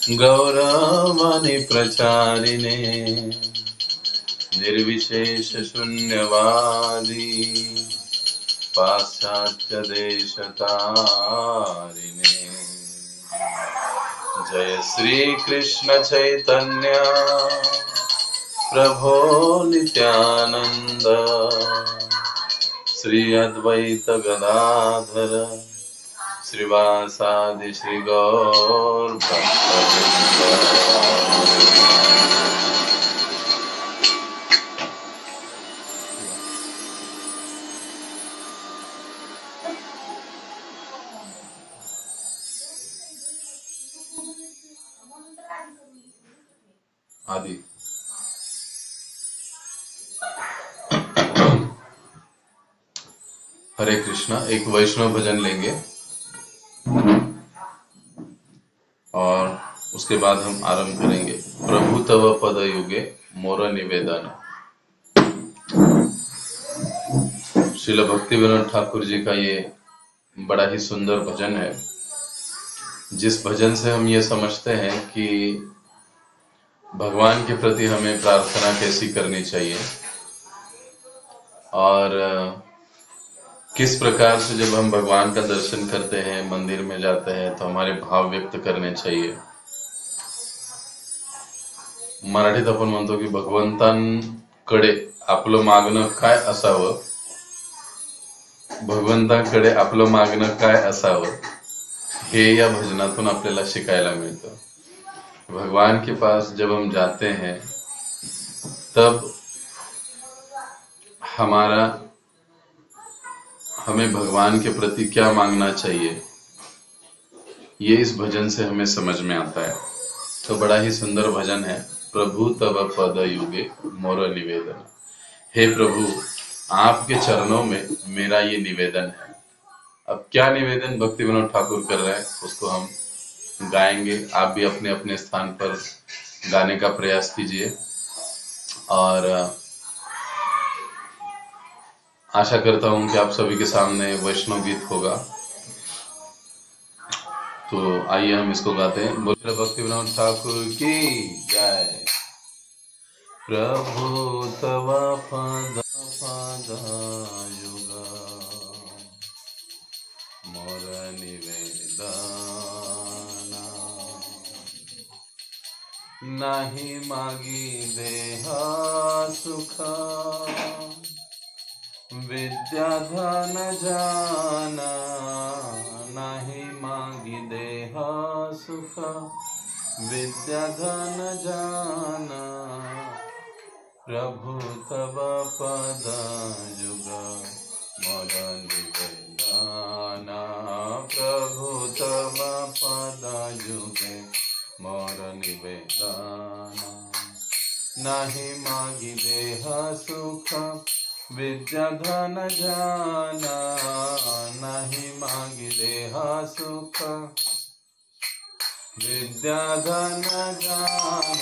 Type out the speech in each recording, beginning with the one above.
गौरवाणी प्रचारिणे निर्विशेष शून्यवादी पाश्चात्य देशतारिणे। जय श्री कृष्ण चैतन्य प्रभो नित्यानंद श्री अद्वैत गदाधर श्रीवासादि श्री गौर भक्तवृंद। आदि हरे कृष्णा। एक वैष्णव भजन लेंगे और उसके बाद हम आरंभ करेंगे। प्रभु तव पद युगे मोर निवेदन। श्रील भक्ति विनोद ठाकुर जी का ये बड़ा ही सुंदर भजन है, जिस भजन से हम ये समझते हैं कि भगवान के प्रति हमें प्रार्थना कैसी करनी चाहिए और किस प्रकार से जब हम भगवान का दर्शन करते हैं, मंदिर में जाते हैं, तो हमारे भाव व्यक्त करने चाहिए। मराठीत आपण म्हणतो की भगवंतांकडे आपलं मागणं काय असावं, भगवंतांकडे आपलं मागणं काय असावं, हे या भजनातून आपल्याला शिकायला मिळतं। भगवान के पास जब हम जाते हैं तब हमें भगवान के प्रति क्या मांगना चाहिए, ये इस भजन से हमें समझ में आता है। तो बड़ा ही सुंदर भजन है। प्रभु तव पद युगे मोर निवेदन। हे प्रभु, आपके चरणों में मेरा ये निवेदन है। अब क्या निवेदन भक्ति विनोद ठाकुर कर रहे हैं उसको हम गाएंगे। आप भी अपने अपने स्थान पर गाने का प्रयास कीजिए और आशा करता हूं कि आप सभी के सामने वैष्णव गीत होगा। तो आइए हम इसको गाते हैं। बोलिए भक्ति विनोद ठाकुर की जय। प्रभु तव पद युग मोर निवेदन। नाही मागी देह सुख विद्या धन जान। नाही मागी देह सुख विद्या धन जान। प्रभु तव पद युग मोर निवेदन। प्रभु तव पद युगे मोर निवेदन। नाही मागी देह सुख विद्या धन जान। नाही मागी देह सुख विद्या धन जान।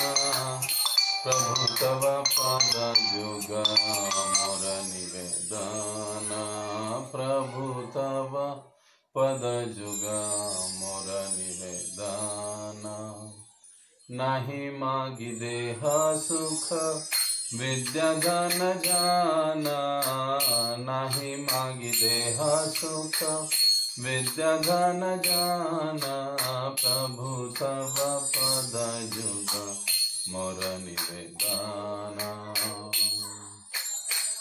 प्रभु तव पद युग मोर निवेदन। प्रभु तव पद युग मोर निवेदन। नाही मागी देह सुख विद्या धन जान। नाही मागी देह सुख विद्या धन जान। प्रभु तव पद युग मोर निवेदन।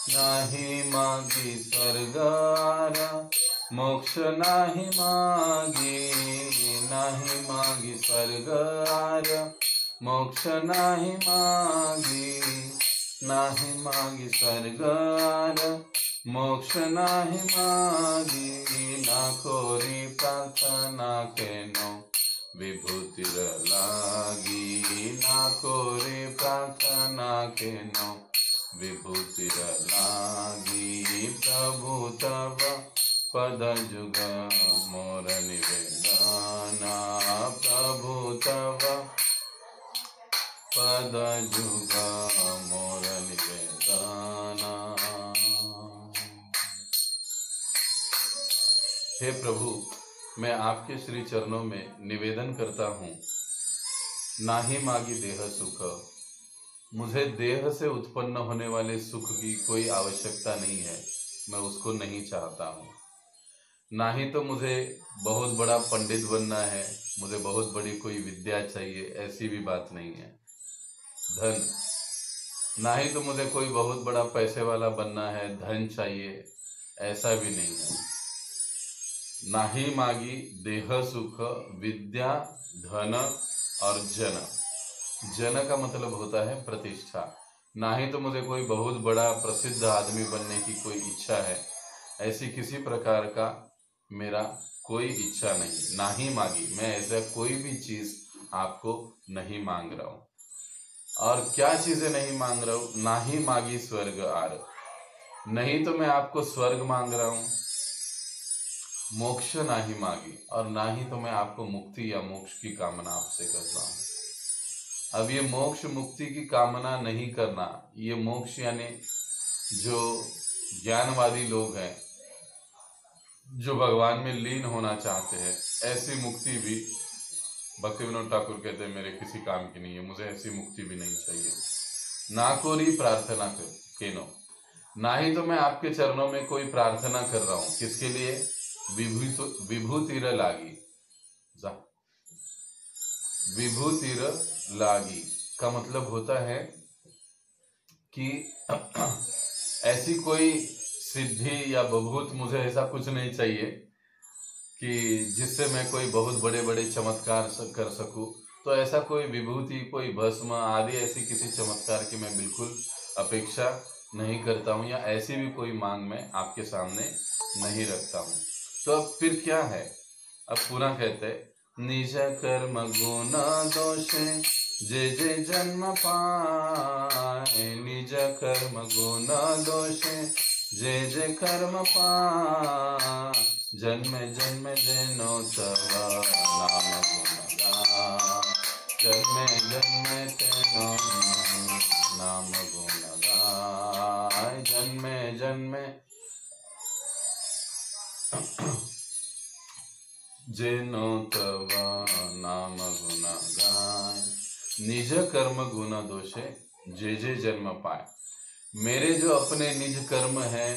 नाही मागी स्वर्ग मोक्ष नाही मागी। नाही मागी स्वर्ग मोक्ष नाही मागी। नाही मागी स्वर्ग मोक्ष नाही मागी। ना कोरी प्रार्थना केनो विभूतिर लागी। ना कोरी प्रार्थना केनो विभूतिर लागी। प्रभु तव पद युग मोर निवेदन। प्रभु तव पद युग मोर निवेदन। हे प्रभु, मैं आपके श्री चरणों में निवेदन करता हूँ नाही मागी देह सुख, मुझे देह से उत्पन्न होने वाले सुख की कोई आवश्यकता नहीं है, मैं उसको नहीं चाहता हूं। ना ही तो मुझे बहुत बड़ा पंडित बनना है, मुझे बहुत बड़ी कोई विद्या चाहिए, ऐसी भी बात नहीं है। धन, ना ही तो मुझे कोई बहुत बड़ा पैसे वाला बनना है, धन चाहिए, ऐसा भी नहीं है। ना ही मागी देह सुख, विद्या, धन और जन। जन का मतलब होता है प्रतिष्ठा। ना ही तो मुझे कोई बहुत बड़ा प्रसिद्ध आदमी बनने की कोई इच्छा है, ऐसी किसी प्रकार का मेरा कोई इच्छा नहीं। ना ही मांगी, मैं ऐसा कोई भी चीज आपको नहीं मांग रहा हूं। और क्या चीजें नहीं मांग रहा हूं? ना ही मांगी स्वर्ग आर, नहीं तो मैं आपको स्वर्ग मांग रहा हूं। मोक्ष ना ही मांगी, और ना ही तो मैं आपको मुक्ति या मोक्ष की कामना आपसे कर रहा हूं। अब ये मोक्ष मुक्ति की कामना नहीं करना, ये मोक्ष यानी जो ज्ञानवादी लोग हैं, जो भगवान में लीन होना चाहते हैं, ऐसी मुक्ति भी भक्तिविनोद ठाकुर कहते हैं मेरे किसी काम की नहीं है, मुझे ऐसी मुक्ति भी नहीं चाहिए। ना कोरी प्रार्थना केनो, ना ही तो मैं आपके चरणों में कोई प्रार्थना कर रहा हूं। किसके लिए? विभूतिर लागी। विभूतिर लागी का मतलब होता है कि ऐसी कोई सिद्धि या बभूत, मुझे ऐसा कुछ नहीं चाहिए कि जिससे मैं कोई बहुत बड़े बड़े चमत्कार कर सकूं। तो ऐसा कोई विभूति, कोई भस्म आदि ऐसी किसी चमत्कार की मैं बिल्कुल अपेक्षा नहीं करता हूं, या ऐसी भी कोई मांग मैं आपके सामने नहीं रखता हूं। तो अब फिर क्या है? अब पूरा कहते हैं, निज कर्म गुण दोषे जे जे जन्म पाए, निज कर्म गुण दोषे जे जे कर्म पाए, जन्म जन्म जेनो तव नाम गुण गाय, जन्म जन्म तेनो नाम गुण गाय, जन्म जन्म जेनो तव नाम गुण गाय। निज कर्म गुण दोषे जे जे जन्म पाए, मेरे जो अपने निज कर्म है,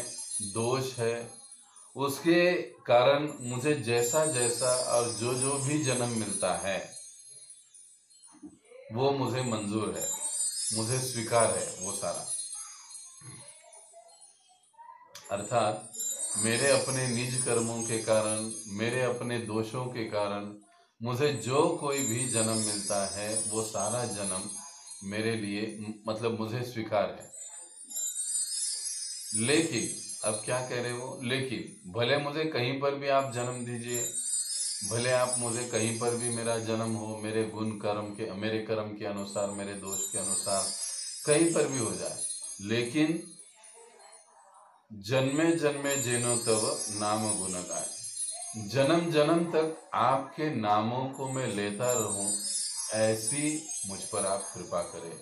दोष है, उसके कारण मुझे जैसा जैसा और जो जो भी जन्म मिलता है वो मुझे मंजूर है, मुझे स्वीकार है वो सारा। अर्थात मेरे अपने निज कर्मों के कारण, मेरे अपने दोषों के कारण मुझे जो कोई भी जन्म मिलता है वो सारा जन्म मेरे लिए, मतलब मुझे स्वीकार है। लेकिन अब क्या कह रहे हो? लेकिन भले मुझे कहीं पर भी आप जन्म दीजिए, भले आप मुझे कहीं पर भी मेरा जन्म हो, मेरे गुण कर्म के, मेरे कर्म के अनुसार, मेरे दोष के अनुसार कहीं पर भी हो जाए, लेकिन जन्मे जन्मे जेनो तव नाम गुण गाय, जन्म जन्म तक आपके नामों को मैं लेता रहूं, ऐसी मुझ पर आप कृपा करें।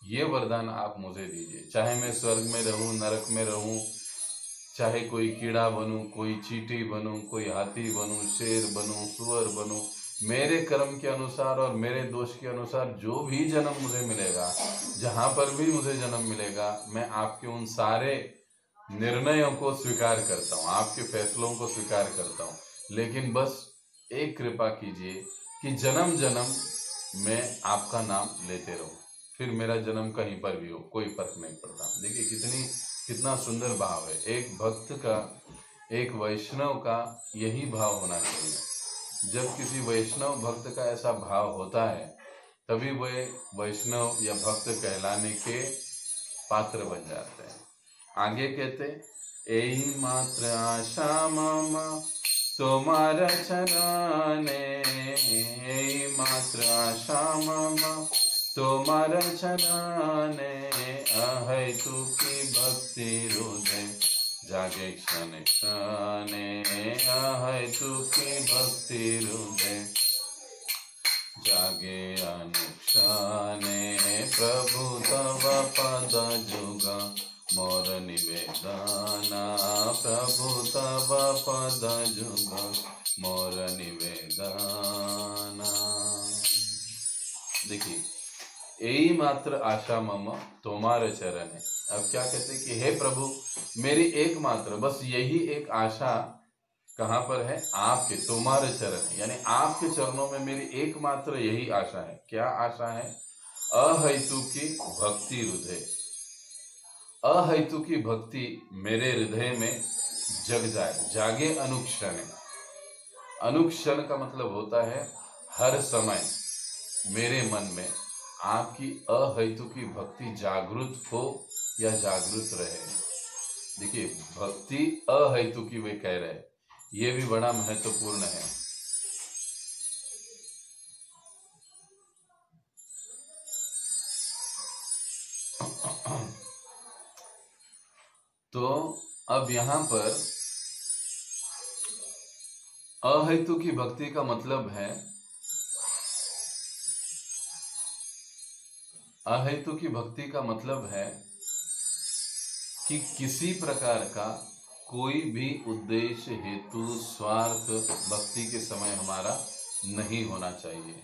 ये वरदान आप मुझे दीजिए। चाहे मैं स्वर्ग में रहूं, नरक में रहूं, चाहे कोई कीड़ा बनूं, कोई चींटी बनूं, कोई हाथी बनूं, शेर बनूं, सुअर बनूं, मेरे कर्म के अनुसार और मेरे दोष के अनुसार जो भी जन्म मुझे मिलेगा, जहां पर भी मुझे जन्म मिलेगा, मैं आपके उन सारे निर्णयों को स्वीकार करता हूं, आपके फैसलों को स्वीकार करता हूं। लेकिन बस एक कृपा कीजिए कि जन्म जन्म मैं आपका नाम लेते रहूं, फिर मेरा जन्म कहीं पर भी हो, कोई फर्क नहीं पड़ता। देखिए कितना सुंदर भाव है। एक भक्त का, एक वैष्णव का यही भाव होना चाहिए। जब किसी वैष्णव भक्त का ऐसा भाव होता है, तभी वह वैष्णव या भक्त कहलाने के पात्र बन जाते हैं। आगे कहते, एही मात्र आशा मम तुम्हारा चरणे, एही मात्र आशा मम तुम्हारा चरणे, अहै तू की भक्ति हृदय जागे क्षण क्षणे, अहै तू की भक्ति हृदय जागे अनुक्षणे, प्रभु तव पद जुगा मोर निवेदना, प्रभु तव पद जुग मोर निवेदना। देखिए, यही मात्र आशा मम तुम्हारे चरण है। अब क्या कहते हैं कि हे प्रभु, मेरी एकमात्र बस यही एक आशा कहां पर है? आपके, तुम्हारे चरण है, यानी आपके चरणों में मेरी एकमात्र यही आशा है। क्या आशा है? अहेतु की भक्ति हृदय, अहेतु की भक्ति मेरे हृदय में जग जाए, जागे अनुक्षण। अनुक्षण का मतलब होता है हर समय मेरे मन में आपकी अहेतु की भक्ति जागृत हो या जागृत रहे। देखिए, भक्ति अहेतु की वे कह रहे हैं, ये भी बड़ा महत्वपूर्ण है। तो अब यहां पर अहेतु की भक्ति का मतलब है, अहेतु की भक्ति का मतलब है कि किसी प्रकार का कोई भी उद्देश्य, हेतु, स्वार्थ भक्ति के समय हमारा नहीं होना चाहिए।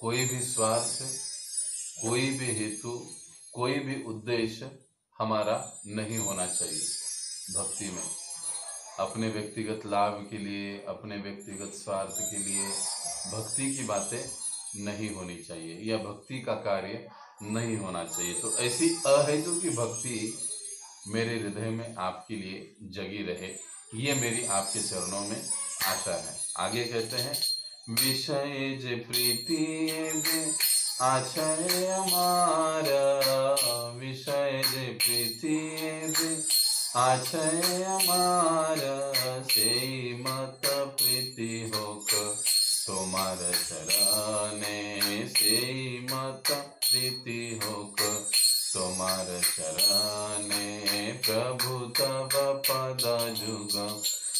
कोई भी स्वार्थ, कोई भी हेतु, कोई भी उद्देश्य हमारा नहीं होना चाहिए भक्ति में। अपने व्यक्तिगत लाभ के लिए, अपने व्यक्तिगत स्वार्थ के लिए भक्ति की बातें नहीं होनी चाहिए, या भक्ति का कार्य नहीं होना चाहिए। तो ऐसी अहेतु की भक्ति मेरे हृदय में आपके लिए जगी रहे, ये मेरी आपके चरणों में आशा है। आगे कहते हैं, विषय जे प्रीति आशय हमारा, विषय जे प्रीति आशय हमारा, से मत प्रीति होक तुम्हार चरणे, से मत प्रीति होक तुम्हार चरणे। प्रभु तब पद जुग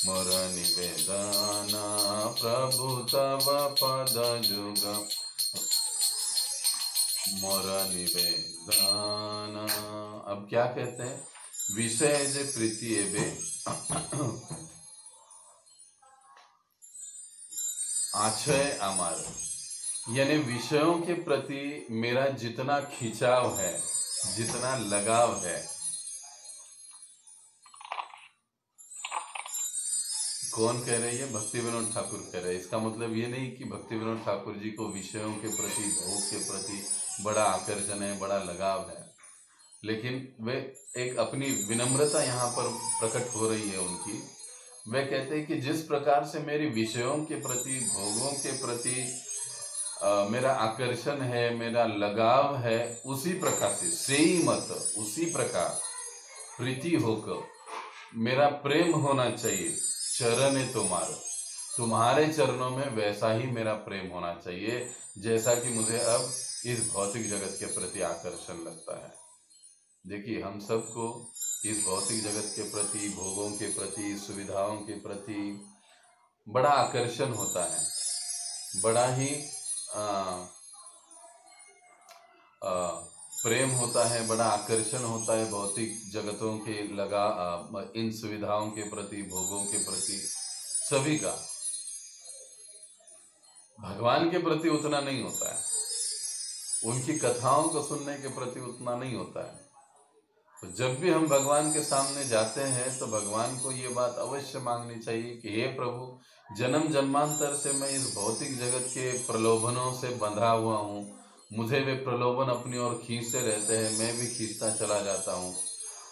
मोर निवेदना, प्रभु तब पद जुग मोर निवेदना। अब क्या कहते हैं? विषय जे प्रीति एबे आशय अमर, यानी विषयों के प्रति मेरा जितना खिंचाव है, जितना लगाव है, कौन कह रहे हैं? भक्ति विनोद ठाकुर कह रहे हैं। इसका मतलब ये नहीं कि भक्ति विनोद ठाकुर जी को विषयों के प्रति, भोग के प्रति बड़ा आकर्षण है, बड़ा लगाव है, लेकिन वे एक अपनी विनम्रता यहाँ पर प्रकट हो रही है उनकी। वे कहते हैं कि जिस प्रकार से मेरी विषयों के प्रति, भोगों के प्रति मेरा आकर्षण है, मेरा लगाव है, उसी प्रकार से ही मत, उसी प्रकार प्रीति होकर मेरा प्रेम होना चाहिए। चरण है तुम्हारे चरणों में वैसा ही मेरा प्रेम होना चाहिए जैसा कि मुझे अब इस भौतिक जगत के प्रति आकर्षण लगता है। देखिए, हम सबको इस भौतिक जगत के प्रति, भोगों के प्रति, सुविधाओं के प्रति बड़ा आकर्षण होता है, बड़ा ही प्रेम होता है, बड़ा आकर्षण होता है भौतिक जगतों के इन सुविधाओं के प्रति, भोगों के प्रति, सभी का। भगवान के प्रति उतना नहीं होता है, उनकी कथाओं को सुनने के प्रति उतना नहीं होता है। तो जब भी हम भगवान के सामने जाते हैं तो भगवान को ये बात अवश्य मांगनी चाहिए कि हे प्रभु, जन्म जन्मांतर से मैं इस भौतिक जगत के प्रलोभनों से बंधा हुआ हूँ, मुझे वे प्रलोभन अपनी ओर खींचते रहते हैं, मैं भी खींचता चला जाता हूँ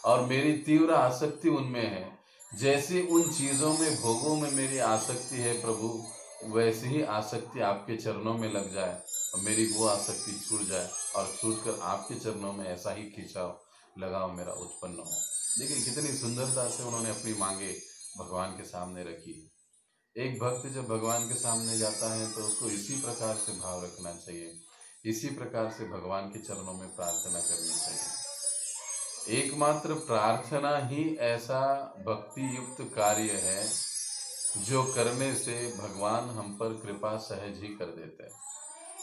और मेरी तीव्र आसक्ति उनमें है। जैसी उन चीजों में, भोगों में मेरी आसक्ति है प्रभु, वैसी ही आसक्ति आपके चरणों में लग जाए और मेरी वो आसक्ति छूट जाए और छूटकर आपके चरणों में ऐसा ही खिंचाव, लगाव मेरा उत्पन्न हो। देखिए कितनी सुंदरता से उन्होंने अपनी मांगे भगवान के सामने रखी। एक भक्त जब भगवान के सामने जाता है तो उसको इसी प्रकार से भाव रखना चाहिए, इसी प्रकार से भगवान के चरणों में प्रार्थना करनी चाहिए। एकमात्र प्रार्थना ही ऐसा भक्ति युक्त कार्य है जो करने से भगवान हम पर कृपा सहज ही कर देते हैं।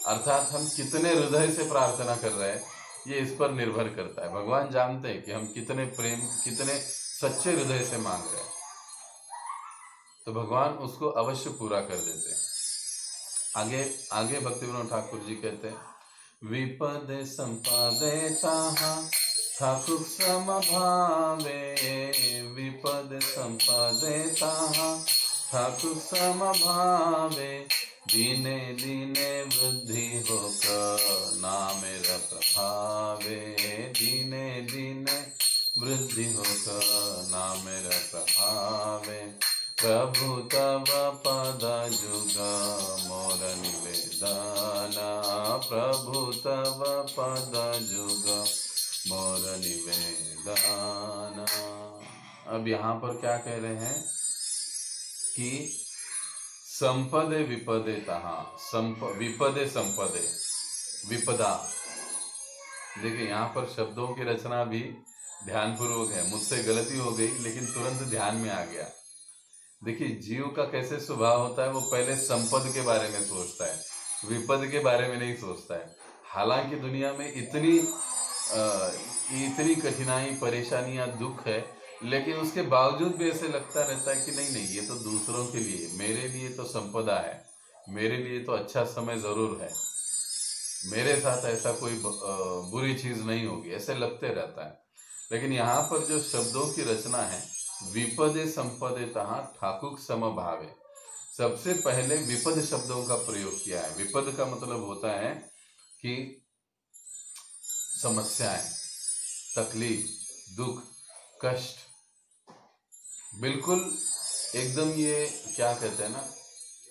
अर्थात हम कितने हृदय से प्रार्थना कर रहे हैं ये इस पर निर्भर करता है। भगवान जानते हैं कि हम कितने प्रेम, कितने सच्चे हृदय से मांग रहे हैं, तो भगवान उसको अवश्य पूरा कर देते हैं। आगे आगे भक्ति विनोद ठाकुर जी कहते हैं, विपद संपदे ताहा ठाकुर समभावे, विपद संपदे ताहा ठाकुर समभावे, दीने दीने वृद्धि होकर नामेर प्रभावे, दीने दीने वृद्धि होकर नामेर प्रभावे, प्रभु तव पद जुग मोर निवेदना, प्रभु तव पद जुग मोर निवेदना। अब यहाँ पर क्या कह रहे हैं कि संपदे विपदे तहा, विपदे संपदे, विपदा। देखिए यहाँ पर शब्दों की रचना भी ध्यानपूर्वक है, मुझसे गलती हो गई लेकिन तुरंत ध्यान में आ गया। देखिए जीव का कैसे स्वभाव होता है, वो पहले संपद के बारे में सोचता है, विपद के बारे में नहीं सोचता है। हालांकि दुनिया में इतनी कठिनाई, परेशानियां, दुख है, लेकिन उसके बावजूद भी ऐसे लगता रहता है कि नहीं नहीं, ये तो दूसरों के लिए, मेरे लिए तो संपदा है, मेरे लिए तो अच्छा समय जरूर है, मेरे साथ ऐसा कोई बुरी चीज नहीं होगी, ऐसे लगते रहता है। लेकिन यहाँ पर जो शब्दों की रचना है, विपदे संपदे तहा ठाकुर समभावे, सबसे पहले विपद शब्दों का प्रयोग किया है। विपद का मतलब होता है कि समस्याएं, तकलीफ, दुख, कष्ट, बिल्कुल एकदम ये क्या कहते हैं ना,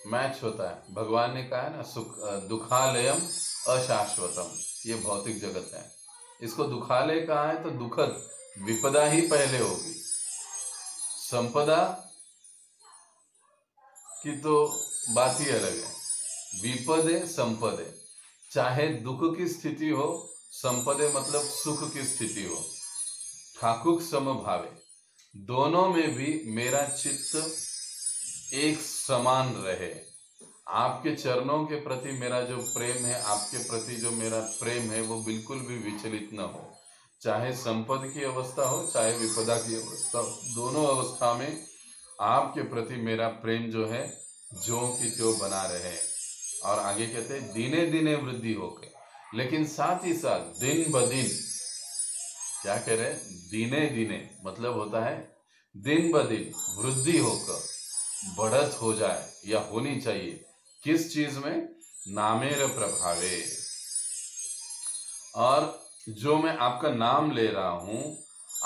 मैच होता है। भगवान ने कहा है ना, सुख दुखालयम अशाश्वतम, ये भौतिक जगत है, इसको दुखालय कहा है तो दुखद, विपदा ही पहले होगी। संपदा की तो बात ही अलग है, विपदे संपदे, चाहे दुख की स्थिति हो, संपदे मतलब सुख की स्थिति हो, ठाकुर समभावे, दोनों में भी मेरा चित्त एक समान रहे। आपके चरणों के प्रति मेरा जो प्रेम है, आपके प्रति जो मेरा प्रेम है, वो बिल्कुल भी विचलित न हो, चाहे संपद की अवस्था हो, चाहे विपदा की अवस्था हो, दोनों अवस्था में आपके प्रति मेरा प्रेम जो है ज्यों की त्यों बना रहे। और आगे कहते हैं दिने दिने वृद्धि होके, लेकिन साथ ही साथ दिन ब दिन, क्या कह रहे हैं, दिने दिने मतलब होता है दिन ब दिन वृद्धि होकर, बढ़त हो जाए या होनी चाहिए, किस चीज में, नामेर प्रभावे। और जो मैं आपका नाम ले रहा हूं,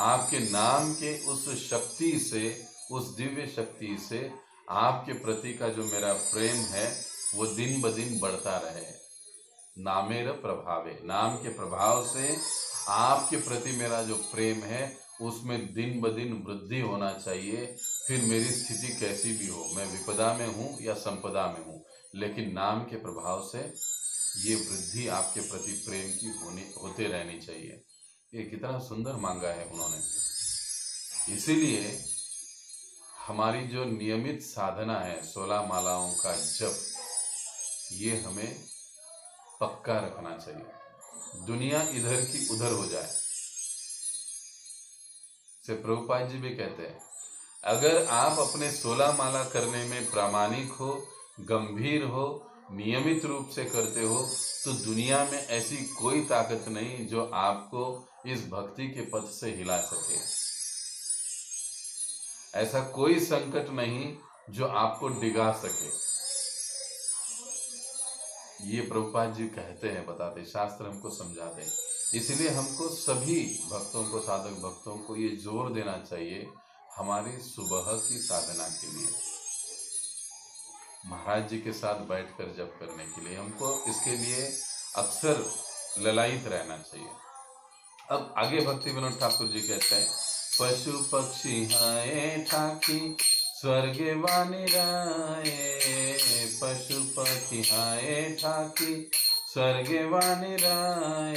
आपके नाम के उस शक्ति से, उस दिव्य शक्ति से आपके प्रति का जो मेरा प्रेम है वो दिन ब दिन बढ़ता रहे। नामेर प्रभावे, नाम के प्रभाव से आपके प्रति मेरा जो प्रेम है उसमें दिन ब दिन वृद्धि होना चाहिए। फिर मेरी स्थिति कैसी भी हो, मैं विपदा में हूं या संपदा में हूं, लेकिन नाम के प्रभाव से ये वृद्धि आपके प्रति प्रेम की होते रहनी चाहिए। ये कितना सुंदर मांगा है उन्होंने। इसीलिए हमारी जो नियमित साधना है 16 मालाओं का जप, ये हमें पक्का रखना चाहिए, दुनिया इधर की उधर हो जाए। से प्रभुपाद जी भी कहते हैं, अगर आप अपने 16 माला करने में प्रामाणिक हो, गंभीर हो, नियमित रूप से करते हो, तो दुनिया में ऐसी कोई ताकत नहीं जो आपको इस भक्ति के पथ से हिला सके। ऐसा कोई संकट नहीं जो आपको डिगा सके। ये प्रभुपाद जी कहते हैं, बताते, शास्त्र हमको समझाते हैं। इसलिए हमको सभी भक्तों को, साधक भक्तों को ये जोर देना चाहिए हमारी सुबह की साधना के लिए, महाराज जी के साथ बैठकर जप करने के लिए हमको इसके लिए अक्सर ललायित रहना चाहिए। अब आगे भक्ति विनोद ठाकुर जी कहते हैं, पशु पक्षी हाय ठाकी स्वर्गे वाणी राय, पशु पक्षी हाय ठाकी स्वर्गे वाणी राय,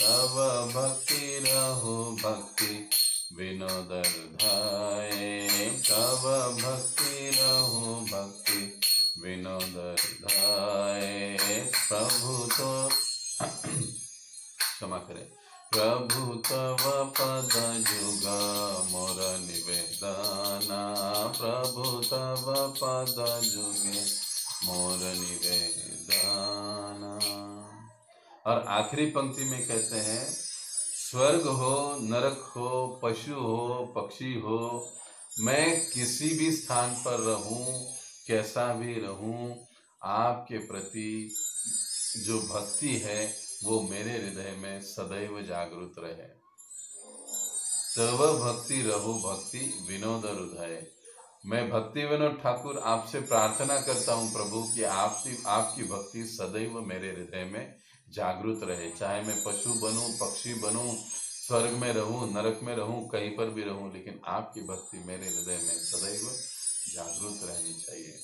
तब भक्ति रहो भक्ति विनोदर धाय, तब भक्ति रहो भक्ति विनोदर धाय। प्रभु तो क्षमा करे, प्रभु तव पद जुग मोर निवेदना, प्रभु तव पद जुगे मोर निवेदन। और आखिरी पंक्ति में कहते हैं, स्वर्ग हो, नरक हो, पशु हो, पक्षी हो, मैं किसी भी स्थान पर रहूं, कैसा भी रहूं, आपके प्रति जो भक्ति है वो मेरे हृदय में सदैव जागृत रहे। सर्व भक्ति रहो भक्ति विनोद हृदय। मैं भक्ति विनोद ठाकुर आपसे प्रार्थना करता हूं प्रभु कि आपकी भक्ति सदैव मेरे हृदय में जागृत रहे। चाहे मैं पशु बनूं, पक्षी बनूं, स्वर्ग में रहूं, नरक में रहूं, कहीं पर भी रहूं, लेकिन आपकी भक्ति मेरे हृदय में सदैव जागृत रहनी चाहिए।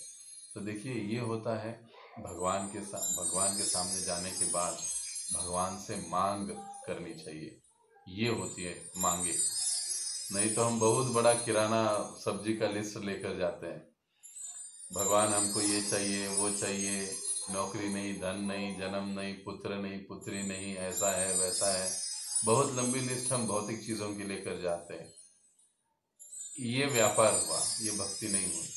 तो देखिए, ये होता है भगवान के सामने जाने के बाद भगवान से मांग करनी चाहिए। ये होती है मांगे। नहीं तो हम बहुत बड़ा किराना सब्जी का लिस्ट लेकर जाते हैं। भगवान हमको ये चाहिए, वो चाहिए, नौकरी नहीं, धन नहीं, जन्म नहीं, पुत्र नहीं, पुत्री नहीं, ऐसा है, वैसा है, बहुत लंबी लिस्ट हम भौतिक चीजों की लेकर जाते हैं। ये व्यापार हुआ, ये भक्ति नहीं हुई।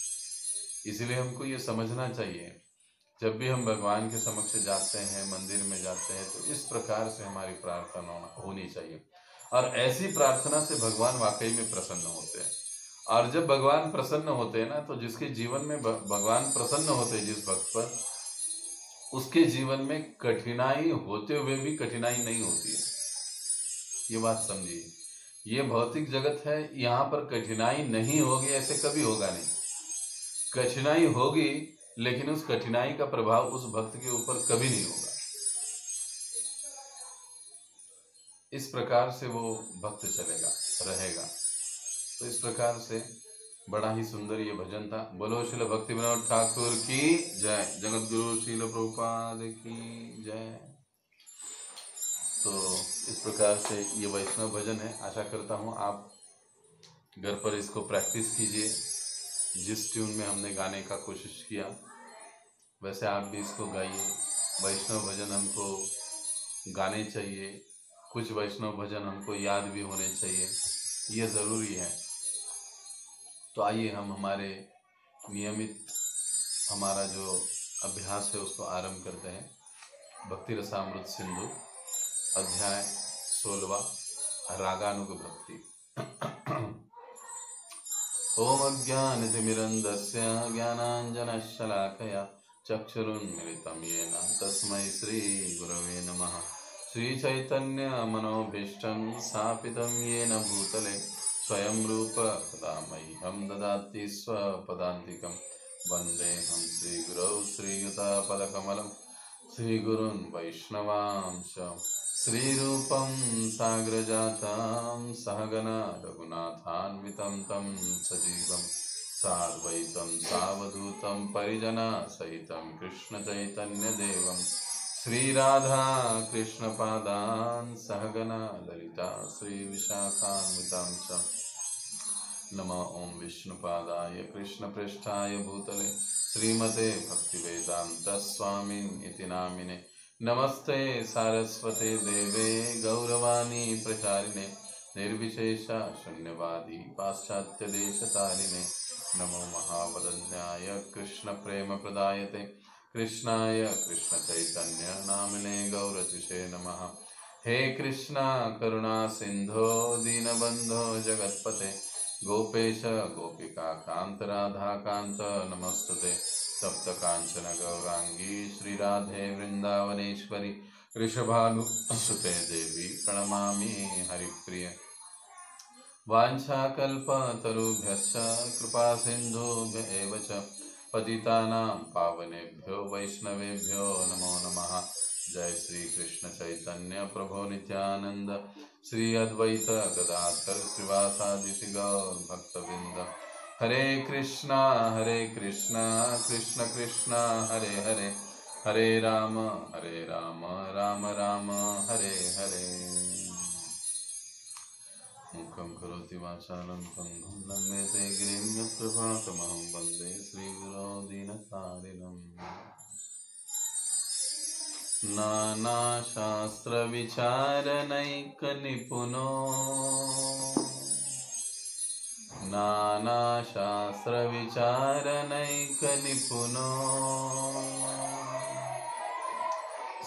इसलिए हमको ये समझना चाहिए, जब भी हम भगवान के समक्ष जाते हैं, मंदिर में जाते हैं, तो इस प्रकार से हमारी प्रार्थना होनी चाहिए। और ऐसी प्रार्थना से भगवान वाकई में प्रसन्न होते हैं। और जब भगवान प्रसन्न होते हैं ना, तो जिसके जीवन में भगवान प्रसन्न होते हैं, जिस भक्त पर, उसके जीवन में कठिनाई होते हुए भी कठिनाई नहीं होती है। ये बात समझिए, ये भौतिक जगत है, यहां पर कठिनाई नहीं होगी ऐसे कभी होगा नहीं। कठिनाई होगी, लेकिन उस कठिनाई का प्रभाव उस भक्त के ऊपर कभी नहीं होगा। इस प्रकार से वो भक्त चलेगा, रहेगा। तो इस प्रकार से बड़ा ही सुंदर ये भजन था। बोलो श्रील भक्ति विनोद ठाकुर की जय, जगत गुरु श्रील प्रभुपाद की जय। तो इस प्रकार से ये वैष्णव भजन है। आशा करता हूँ आप घर पर इसको प्रैक्टिस कीजिए। जिस ट्यून में हमने गाने का कोशिश किया, वैसे आप भी इसको गाइए। वैष्णव भजन हमको गाने चाहिए, कुछ वैष्णव भजन हमको याद भी होने चाहिए, ये ज़रूरी है। तो आइए हम हमारे नियमित हमारा जो अभ्यास है उसको आरंभ करते हैं। भक्ति रसामृत सिंधु अध्याय 16 रागानुग भक्ति। ओम अज्ञानतिमिरन्धस्य ज्ञानाञ्जनशलाकया चक्षुरुन्मिलितं येन तस्मै श्रीगुरवे नमः। श्रीचैतन्य मनोभीष्टं स्थापितं येन भूतले स्वयं रूप कदा मह्यं ददाति स्वपदान्तिकं। वन्देऽहं श्रीगुरौ श्रीयुतापदकमलं श्रीगुरून् वैष्णवांश। श्रीरूपं साग्रजातं सहगना रघुनाथान्वितं तं सजीवं साद्वैतं सावधूतं परिजना सहितं कृष्णचैतन्यदेवं श्रीराधा कृष्णपादान् सहगना ललिता श्रीविशाखान्वितां च। नमः ओं विष्णुपादाय कृष्णप्रेष्ठाय भूतले श्रीमते भक्तिवेदान्त स्वामिन् इति नामिने। नमस्ते सारस्वते देवे गौरवाणी प्रचारिणे निर्विशेष शून्यवादी पाश्चात्य देशतारिणे। नमो महावदन्याय कृष्ण प्रेम प्रदायते कृष्णाय कृष्ण चैतन्य नामिने गौरतिषे नमः। हे कृष्णा करुणा सिंधो दीनबंधो जगत्पते गोपेश गोपिका कांत राधा कांत नमस्तुते। सप्त कांचन गौरांगी श्री राधे वृंदावनेश्वरी वृषभानुसुते देवी प्रणमामि हरिप्रिय। वाञ्छाकल्पतरुभ्यश्च कृपा सिन्धुभ्य एव च पतितानां पावनेभ्यो वैष्णवेभ्यो नमो नमः। जय श्री कृष्ण चैतन्य प्रभो नित्यानंद श्री अद्वैत गदाधर श्रीवासादि गौर भक्तवृंद। हरे कृष्णा कृष्ण कृष्णा हरे हरे, हरे राम राम राम हरे हरे। मुखं करोति वाचालं पंगुं लंघयते गिरिं यत्कृपातमहं वन्दे श्रीगुरो दीनतारिणम्। नानाशास्त्रविचारनैकनिपुनो नाना शास्त्र विचारनैक निपुनो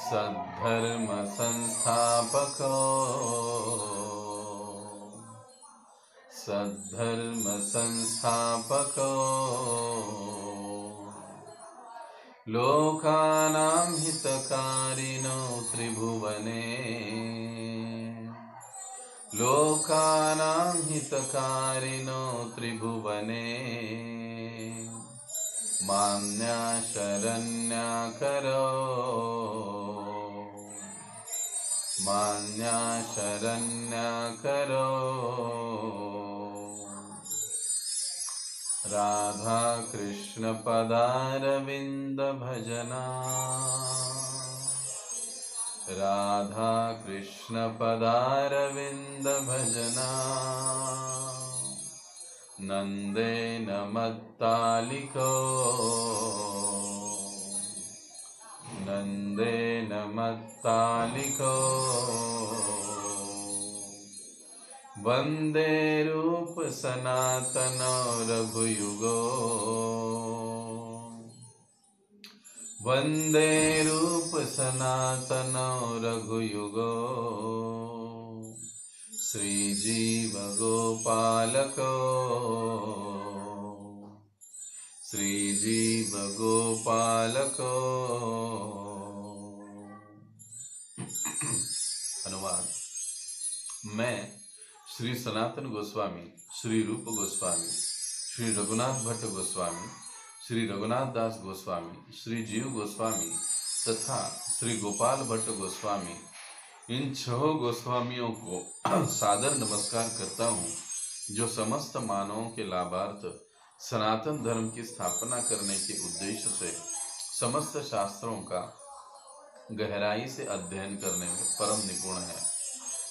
सद्धर्म संस्थापको सद्धर्म संस्थापको लोकानां हितकारिणो त्रिभुवने लोकानां हितकारिणो त्रिभुवने मान्या शरण्या करो मान्या शरण्या करो राधा कृष्ण पदारविंद भजना राधा कृष्ण पदारविंद भजना नंदेन मत्तालिको नंदेन मत्तालिको वंदे रूप सनातन रघुयुगो वंदे रूप सनातन रघुयुगो श्रीजीव गोपालको श्रीजीव गोपालको। अनुवाद। मैं श्री सनातन गोस्वामी, श्री रूप गोस्वामी, श्री रघुनाथ भट्ट गोस्वामी, श्री रघुनाथ दास गोस्वामी, श्री जीव गोस्वामी तथा श्री गोपाल भट्ट गोस्वामी, इन 6 गोस्वामियों को सादर नमस्कार करता हूँ, जो समस्त मानवों के लाभार्थ सनातन धर्म की स्थापना करने के उद्देश्य से समस्त शास्त्रों का गहराई से अध्ययन करने में परम निपुण है।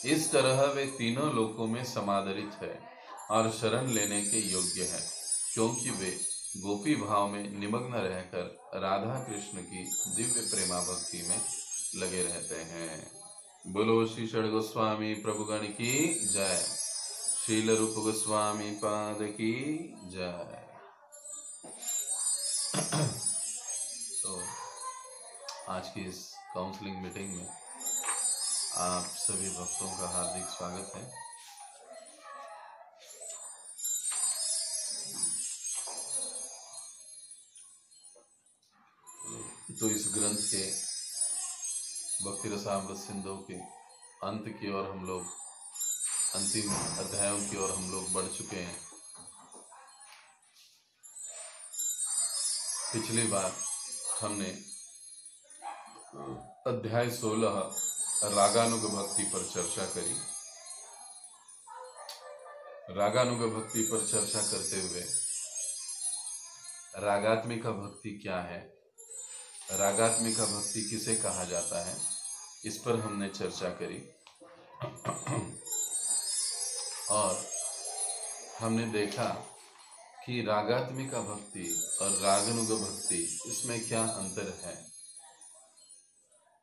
इस तरह वे तीनों लोकों में समादरित है और शरण लेने के योग्य है, क्योंकि वे गोपी भाव में निमग्न रहकर राधा कृष्ण की दिव्य प्रेमा भक्ति में लगे रहते हैं। बोलो श्री षड गोस्वामी प्रभुगण की जय, शील रूप गोस्वामी पाद की जय। तो आज की इस काउंसलिंग मीटिंग में आप सभी भक्तों का हार्दिक स्वागत है। तो इस ग्रंथ के भक्ति रसामृत सिंधु के अंत की ओर हम लोग, अंतिम अध्यायों की ओर हम लोग बढ़ चुके हैं। पिछली बार हमने अध्याय 16 रागानुग भक्ति पर चर्चा करी। रागानुग भक्ति पर चर्चा करते हुए रागात्मिका भक्ति क्या है, रागात्मिका भक्ति किसे कहा जाता है, इस पर हमने चर्चा करी और हमने देखा कि रागात्मिका भक्ति और रागानुग भक्ति, इसमें क्या अंतर है,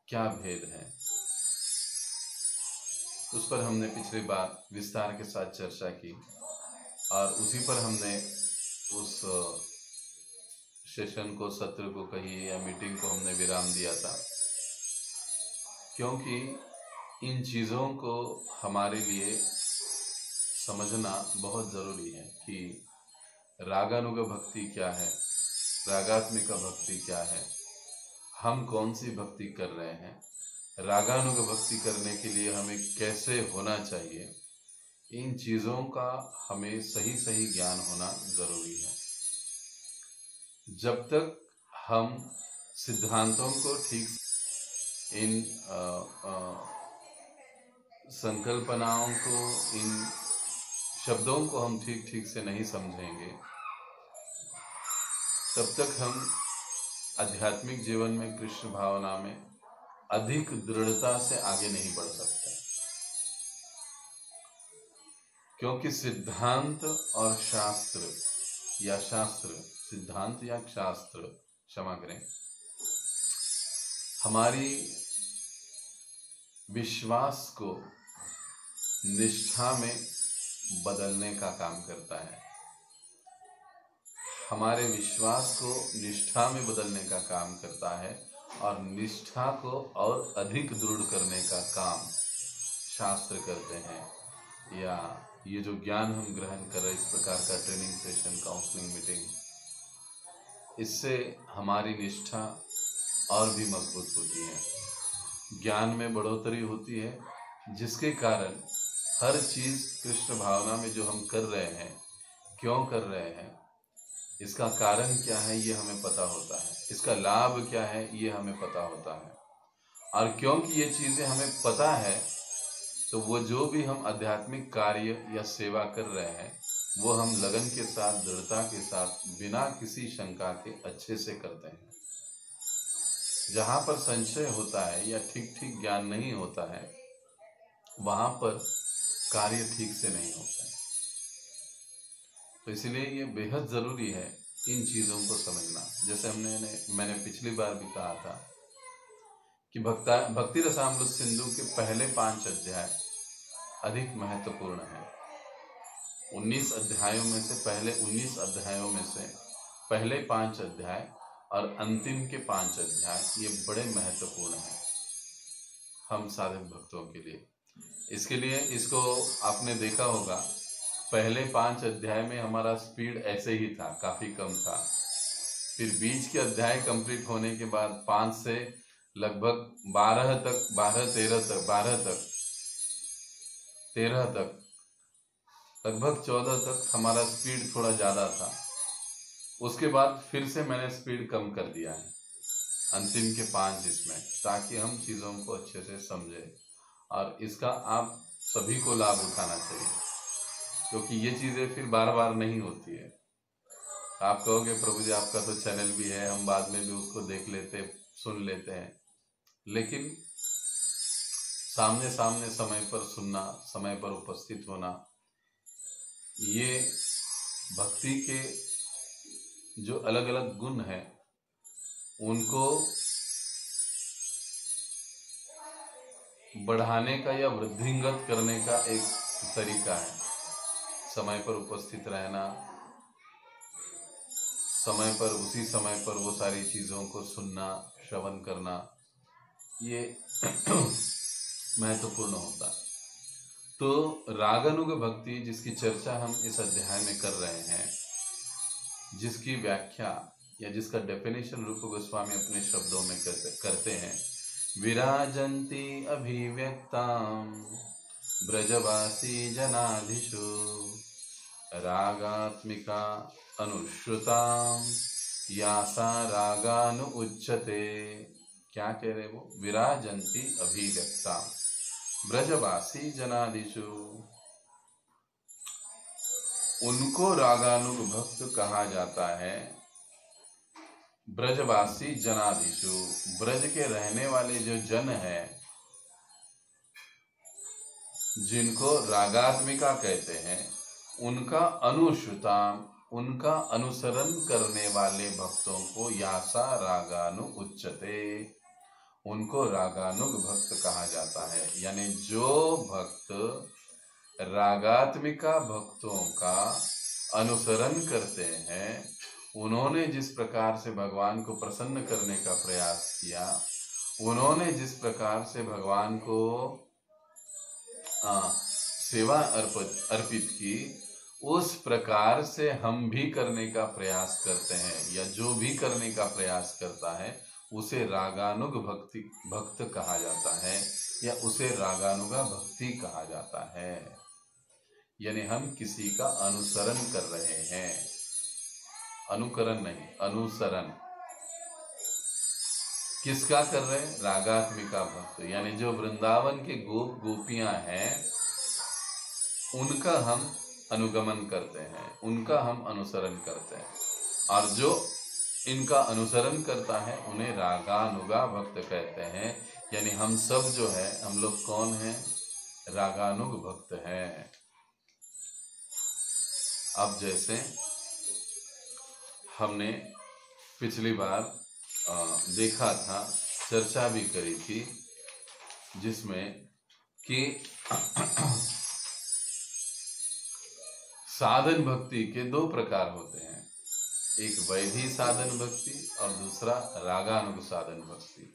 क्या भेद है, उस पर हमने पिछली बार विस्तार के साथ चर्चा की और उसी पर हमने उस सेशन को, सत्र को कहिए या मीटिंग को हमने विराम दिया था, क्योंकि इन चीज़ों को हमारे लिए समझना बहुत ज़रूरी है कि रागानुग भक्ति क्या है, रागात्मिका भक्ति क्या है, हम कौन सी भक्ति कर रहे हैं, रागानुग भक्ति करने के लिए हमें कैसे होना चाहिए। इन चीज़ों का हमें सही सही ज्ञान होना ज़रूरी है। जब तक हम सिद्धांतों को ठीक, इन संकल्पनाओं को, इन शब्दों को हम ठीक ठीक से नहीं समझेंगे, तब तक हम आध्यात्मिक जीवन में, कृष्ण भावना में अधिक दृढ़ता से आगे नहीं बढ़ सकते, क्योंकि सिद्धांत और शास्त्र या शास्त्र, सिद्धांत या शास्त्र, क्षमा करें, हमारी विश्वास को निष्ठा में बदलने का काम करता है। हमारे विश्वास को निष्ठा में बदलने का काम करता है और निष्ठा को और अधिक दृढ़ करने का काम शास्त्र करते हैं। या ये जो ज्ञान हम ग्रहण कर रहे हैं, इस प्रकार का ट्रेनिंग सेशन, काउंसलिंग मीटिंग, इससे हमारी निष्ठा और भी मजबूत होती है, ज्ञान में बढ़ोतरी होती है, जिसके कारण हर चीज कृष्ण भावना में जो हम कर रहे हैं, क्यों कर रहे हैं, इसका कारण क्या है ये हमें पता होता है, इसका लाभ क्या है ये हमें पता होता है। और क्योंकि ये चीजें हमें पता है, तो वो जो भी हम आध्यात्मिक कार्य या सेवा कर रहे हैं वो हम लगन के साथ, दृढ़ता के साथ, बिना किसी शंका के अच्छे से करते हैं। जहां पर संशय होता है या ठीक ठीक ज्ञान नहीं होता है, वहां पर कार्य ठीक से नहीं होता है। तो इसलिए ये बेहद जरूरी है इन चीजों को समझना। जैसे मैंने पिछली बार भी कहा था कि भक्ति रसामृत सिंधु के पहले 5 अध्याय अधिक महत्वपूर्ण है। 19 अध्यायों में से पहले 19 अध्यायों में से पहले 5 अध्याय और अंतिम के 5 अध्याय ये बड़े महत्वपूर्ण हैं हम साधक भक्तों के लिए। इसके लिए इसको आपने देखा होगा, पहले 5 अध्याय में हमारा स्पीड ऐसे ही था, काफी कम था। फिर बीच के अध्याय कंप्लीट होने के बाद 5 से लगभग 12 तक, 13 तक, लगभग 14 तक हमारा स्पीड थोड़ा ज्यादा था। उसके बाद फिर से मैंने स्पीड कम कर दिया है अंतिम के 5 इसमें, ताकि हम चीजों को अच्छे से समझें और इसका आप सभी को लाभ उठाना चाहिए, क्योंकि ये चीजें फिर बार बार नहीं होती है। आप कहोगे प्रभु जी आपका तो चैनल भी है, हम बाद में भी उसको देख लेते, सुन लेते हैं, लेकिन सामने सामने समय पर सुनना, समय पर उपस्थित होना, ये भक्ति के जो अलग अलग गुण हैं उनको बढ़ाने का या वृद्धिंगत करने का एक तरीका है। समय पर उपस्थित रहना, समय पर, उसी समय पर वो सारी चीजों को सुनना, श्रवण करना, ये महत्वपूर्ण होता है। तो रागानुग भक्ति जिसकी चर्चा हम इस अध्याय में कर रहे हैं, जिसकी व्याख्या या जिसका डेफिनेशन रूप गोस्वामी अपने शब्दों में करते हैं, विराजन्ति अभिव्यक्ताम ब्रजवासी जनाधिषु रागात्मिका अनुश्रुताम यासा रागानु उच्यते। क्या कह रहे वो? विराजन्ति अभिव्यक्ताम ब्रजवासी जनाधिषु, उनको रागानुग भक्त कहा जाता है। ब्रजवासी जनाधिषु, ब्रज के रहने वाले जो जन हैं, जिनको रागात्मिका कहते हैं, उनका अनुश्रुताम, उनका अनुसरण करने वाले भक्तों को यासा रागानु उच्चते, उनको रागानुग भक्त कहा जाता है। यानी जो भक्त रागात्मिका भक्तों का अनुसरण करते हैं, उन्होंने जिस प्रकार से भगवान को प्रसन्न करने का प्रयास किया, उन्होंने जिस प्रकार से भगवान को सेवा अर्पित की, उस प्रकार से हम भी करने का प्रयास करते हैं, या जो भी करने का प्रयास करता है उसे रागानुग भक्त कहा जाता है, या उसे रागानुगा भक्ति कहा जाता है। यानी हम किसी का अनुसरण कर रहे हैं, अनुकरण नहीं, अनुसरण। किसका कर रहे हैं? रागात्मिका भक्त, यानी जो वृंदावन के गोप गोपियां हैं उनका हम अनुगमन करते हैं, उनका हम अनुसरण करते हैं। और जो इनका अनुसरण करता है उन्हें रागानुगा भक्त कहते हैं। यानी हम सब जो है, हम लोग कौन हैं? रागानुग भक्त हैं। अब जैसे हमने पिछली बार देखा था, चर्चा भी करी थी, जिसमें कि साधन भक्ति के 2 प्रकार होते हैं। एक वैधी साधन भक्ति और दूसरा रागानुग साधन भक्ति।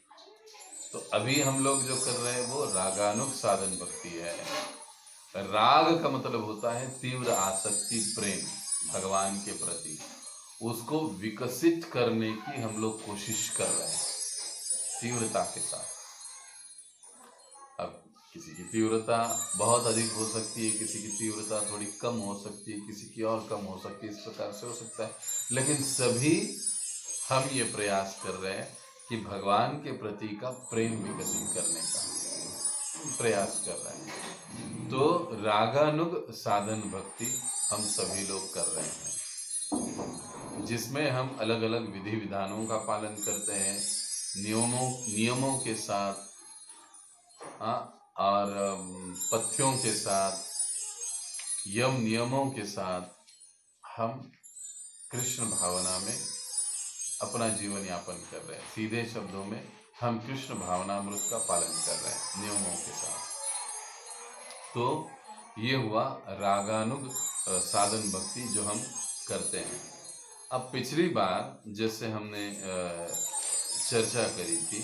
तो अभी हम लोग जो कर रहे हैं वो रागानुग साधन भक्ति है। राग का मतलब होता है तीव्र आसक्ति, प्रेम भगवान के प्रति, उसको विकसित करने की हम लोग कोशिश कर रहे हैं तीव्रता के साथ। अब किसी की तीव्रता बहुत अधिक हो सकती है, किसी की तीव्रता थोड़ी कम हो सकती है, किसी की और कम हो सकती है, इस प्रकार से हो सकता है। लेकिन सभी हम ये प्रयास कर रहे हैं कि भगवान के प्रति का प्रेम विकसित करने का प्रयास कर रहे हैं। तो रागानुग साधन भक्ति हम सभी लोग कर रहे हैं, जिसमें हम अलग अलग विधि विधानों का पालन करते हैं, नियमों के साथ और पथ्यों के साथ, यम नियमों के साथ हम कृष्ण भावना में अपना जीवन यापन कर रहे हैं। सीधे शब्दों में हम कृष्ण भावनामृत का पालन कर रहे हैं नियमों के साथ। तो ये हुआ रागानुग साधन भक्ति जो हम करते हैं। अब पिछली बार जैसे हमने चर्चा करी थी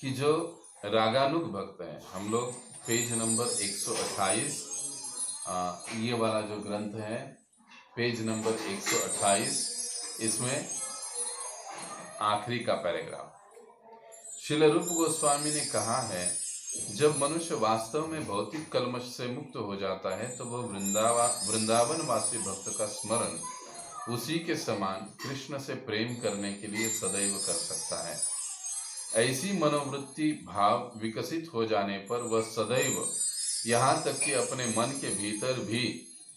कि जो रागानुग भक्त हैं, हम लोग पेज नंबर 128, ये वाला जो ग्रंथ है पेज नंबर 128, इसमें आखिरी का पैराग्राफ श्रील रूप गोस्वामी ने कहा है, जब मनुष्य वास्तव में भौतिक कल्मश से मुक्त हो जाता है तो वह वृंदावन वासी भक्त का स्मरण उसी के समान कृष्ण से प्रेम करने के लिए सदैव कर सकता है। ऐसी मनोवृत्ति भाव विकसित हो जाने पर वह सदैव, यहाँ तक कि अपने मन के भीतर भी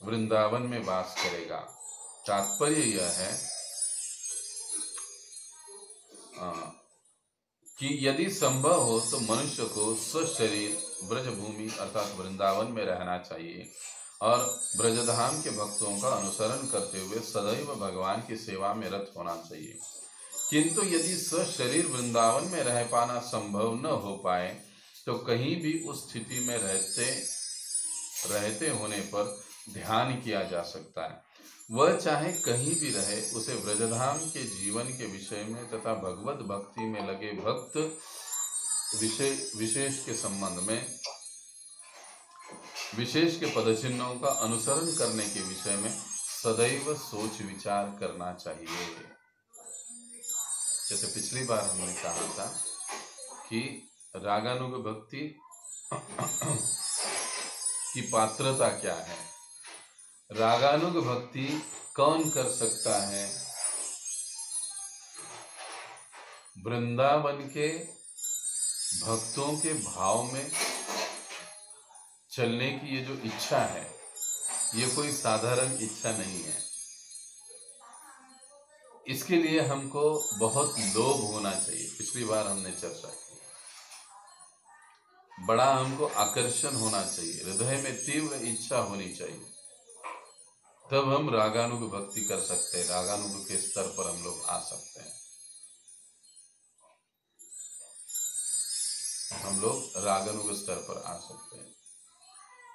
वृंदावन में वास करेगा। तात्पर्य यह है कि यदि संभव हो तो मनुष्य को स्वशरीर ब्रजभूमि अर्थात वृंदावन में रहना चाहिए और ब्रजधाम के भक्तों का अनुसरण करते हुए सदैव भगवान की सेवा में रत होना चाहिए। किंतु यदि स्वशरीर वृंदावन में रह पाना संभव न हो पाए तो कहीं भी उस स्थिति में रहते होने पर ध्यान किया जा सकता है। वह चाहे कहीं भी रहे, उसे ब्रजधाम के जीवन के विषय में तथा भगवत भक्ति में लगे भक्त विशेष के संबंध में, विशेष के पदचिन्हों का अनुसरण करने के विषय में सदैव सोच विचार करना चाहिए। जैसे पिछली बार हमने कहा था कि रागानुग भक्ति की पात्रता क्या है, रागानुग भक्ति कौन कर सकता है। वृंदावन के भक्तों के भाव में चलने की ये जो इच्छा है, ये कोई साधारण इच्छा नहीं है। इसके लिए हमको बहुत लोभ होना चाहिए, पिछली बार हमने चर्चा की। बड़ा हमको आकर्षण होना चाहिए, हृदय में तीव्र इच्छा होनी चाहिए, तब हम रागानुग भक्ति कर सकते हैं, रागानुग के स्तर पर हम लोग आ सकते हैं। हम लोग रागानुग स्तर पर आ सकते हैं।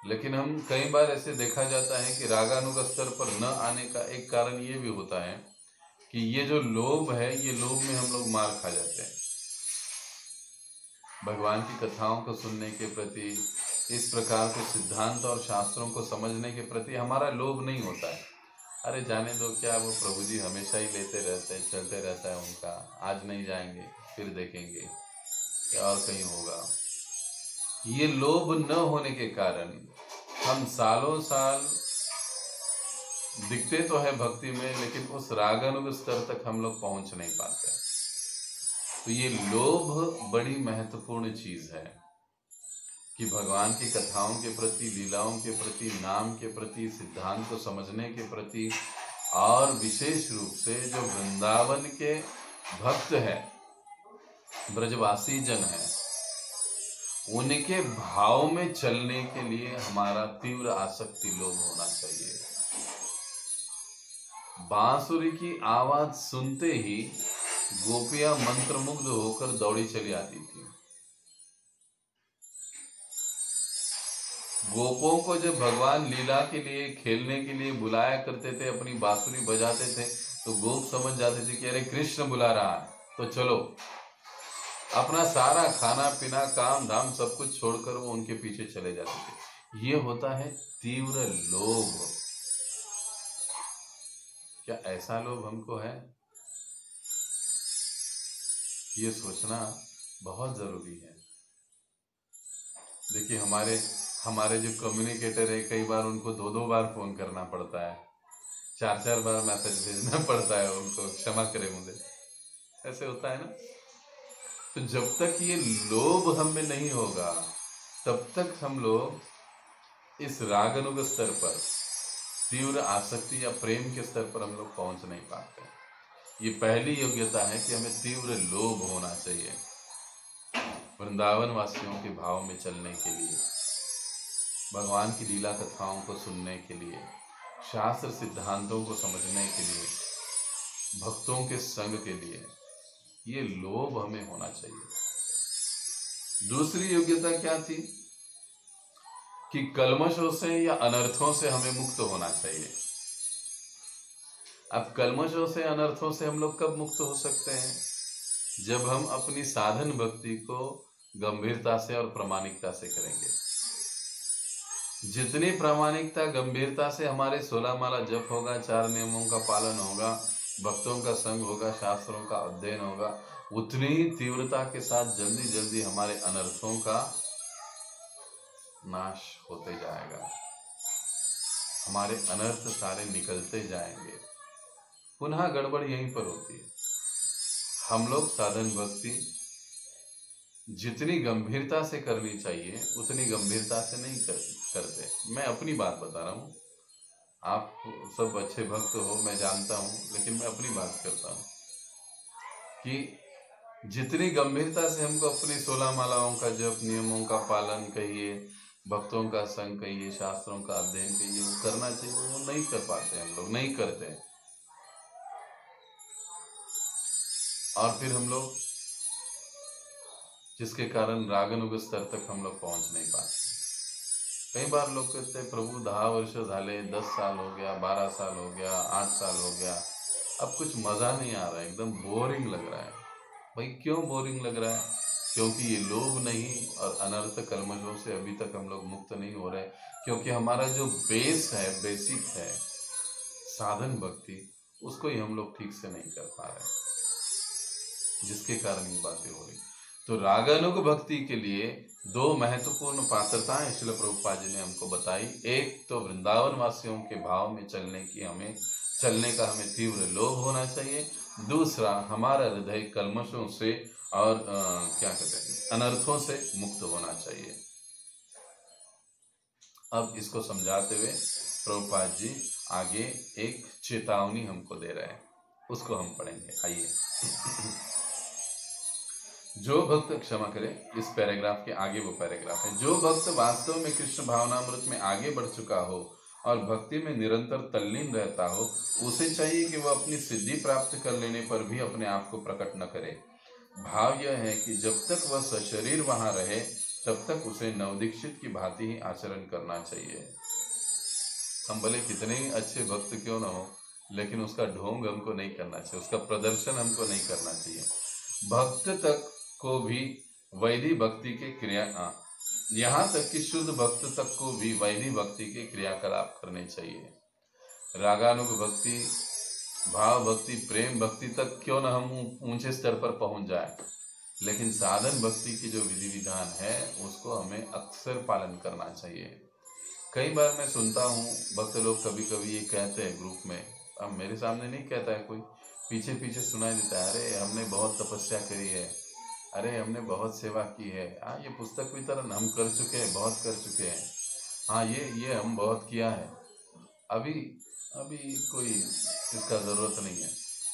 लेकिन हम कई बार ऐसे देखा जाता है कि रागानुग स्तर पर न आने का एक कारण ये भी होता है कि ये जो लोभ है, ये लोभ में हम लोग मार खा जाते हैं। भगवान की कथाओं को सुनने के प्रति, इस प्रकार के सिद्धांत और शास्त्रों को समझने के प्रति हमारा लोभ नहीं होता है। अरे जाने दो, क्या वो प्रभु जी हमेशा ही लेते रहते हैं, चलते रहता है उनका, आज नहीं जाएंगे फिर देखेंगे क्या और कहीं होगा। ये लोभ न होने के कारण हम सालों साल दिखते तो है भक्ति में, लेकिन उस रागानुग स्तर तक हम लोग पहुंच नहीं पाते। तो ये लोभ बड़ी महत्वपूर्ण चीज है कि भगवान की कथाओं के प्रति, लीलाओं के प्रति, नाम के प्रति, सिद्धांत को समझने के प्रति, और विशेष रूप से जो वृंदावन के भक्त है, ब्रजवासी जन है, उनके भाव में चलने के लिए हमारा तीव्र आसक्ति लोभ होना चाहिए। बांसुरी की आवाज सुनते ही गोपियां मंत्रमुग्ध होकर दौड़ी चली आती थी। गोपों को जब भगवान लीला के लिए, खेलने के लिए बुलाया करते थे, अपनी बांसुरी बजाते थे, तो गोप समझ जाते थे कि अरे कृष्ण बुला रहा है, तो चलो। अपना सारा खाना पीना काम धाम सब कुछ छोड़कर वो उनके पीछे चले जाते थे। ये होता है तीव्र लोभ। क्या ऐसा लोभ हमको है? ये सोचना बहुत जरूरी है। देखिए हमारे हमारे जो कम्युनिकेटर है, कई बार उनको 2-2 बार फोन करना पड़ता है, 4-4 बार मैसेज भेजना पड़ता है उनको, क्षमा करें मुझे, ऐसे होता है ना। तो जब तक ये लोभ हम में नहीं होगा, तब तक हम लोग इस रागानुग स्तर पर, तीव्र आसक्ति या प्रेम के स्तर पर हम लोग पहुंच नहीं पाते। ये पहली योग्यता है कि हमें तीव्र लोभ होना चाहिए वृंदावन वासियों के भाव में चलने के लिए, भगवान की लीला कथाओं को सुनने के लिए, शास्त्र सिद्धांतों को समझने के लिए, भक्तों के संग के लिए। ये लोभ हमें होना चाहिए। दूसरी योग्यता क्या थी कि कल्मशों से या अनर्थों से हमें मुक्त होना चाहिए। अब कल्मशों से अनर्थों से हम लोग कब मुक्त हो सकते हैं? जब हम अपनी साधन भक्ति को गंभीरता से और प्रामाणिकता से करेंगे। जितनी प्रामाणिकता गंभीरता से हमारे 16 माला जप होगा, 4 नियमों का पालन होगा, भक्तों का संग होगा, शास्त्रों का अध्ययन होगा, उतनी ही तीव्रता के साथ जल्दी जल्दी हमारे अनर्थों का नाश होते जाएगा। हमारे अनर्थ सारे निकलते जाएंगे। पुनः गड़बड़ यहीं पर होती है। हम लोग साधन भक्ति जितनी गंभीरता से करनी चाहिए उतनी गंभीरता से नहीं करते। मैं अपनी बात बता रहा हूं, आप सब अच्छे भक्त हो मैं जानता हूं, लेकिन मैं अपनी बात करता हूं कि जितनी गंभीरता से हमको अपनी 16 मालाओं का जप, नियमों का पालन कहिए, भक्तों का संग कहिए, शास्त्रों का अध्ययन कहिए, वो करना चाहिए, वो नहीं कर पाते, हम लोग नहीं करते। और फिर हम लोग, जिसके कारण रागानुग स्तर तक हम लोग पहुंच नहीं पाते। कई बार लोग कहते हैं प्रभु 10 वर्ष झाले, 10 साल हो गया, 12 साल हो गया, 8 साल हो गया, अब कुछ मजा नहीं आ रहा है, एकदम बोरिंग लग रहा है। भाई क्यों बोरिंग लग रहा है? क्योंकि ये लोभ नहीं और अनर्थ कल्मशों से अभी तक हम लोग मुक्त नहीं हो रहे, क्योंकि हमारा जो बेस है, बेसिक है साधन भक्ति, उसको ही हम लोग ठीक से नहीं कर पा रहे, जिसके कारण ये बातें हो रही। तो रागानुग भक्ति के लिए 2 महत्वपूर्ण पात्रताएं श्रील प्रभुपाद जी ने हमको बताई। एक तो वृंदावन वासियों के भाव में चलने का हमें तीव्र लोभ होना चाहिए। दूसरा, हमारा हृदय कल्मशों से और क्या कहते हैं, अनर्थों से मुक्त होना चाहिए। अब इसको समझाते हुए प्रभुपाद जी आगे एक चेतावनी हमको दे रहे हैं, उसको हम पढ़ेंगे। आइए। जो भक्त, क्षमा करें, इस पैराग्राफ के आगे वो पैराग्राफ है। जो भक्त वास्तव में कृष्ण भावनामृत में आगे बढ़ चुका हो और भक्ति में निरंतर तल्लीन रहता हो, उसे चाहिए कि वह अपनी सिद्धि प्राप्त कर लेने पर भी अपने आप को प्रकट न करे। भाव यह है कि जब तक वह सशरीर वहां रहे तब तक उसे नवदीक्षित की भांति ही आचरण करना चाहिए। हम भले कितने ही अच्छे भक्त क्यों न हो, लेकिन उसका ढोंग हमको नहीं करना चाहिए, उसका प्रदर्शन हमको नहीं करना चाहिए। भक्त तक को भी वैदिक भक्ति के क्रिया, यहाँ तक कि शुद्ध भक्त तक को भी वैदिक भक्ति के क्रियाकलाप करने चाहिए। रागानुग भक्ति, भाव भक्ति, प्रेम भक्ति तक क्यों न हम ऊंचे स्तर पर पहुंच जाए, लेकिन साधन भक्ति की जो विधि विधान है उसको हमें अक्सर पालन करना चाहिए। कई बार मैं सुनता हूँ भक्त लोग कभी कभी ये कहते हैं ग्रुप में, अब मेरे सामने नहीं कहता है कोई, पीछे पीछे सुनाई देता है, अरे हमने बहुत तपस्या करी है, अरे हमने बहुत सेवा की है, हाँ ये पुस्तक वितरण हम कर चुके हैं, बहुत कर चुके हैं, हाँ ये हम बहुत किया है, अभी कोई इसका जरूरत नहीं है,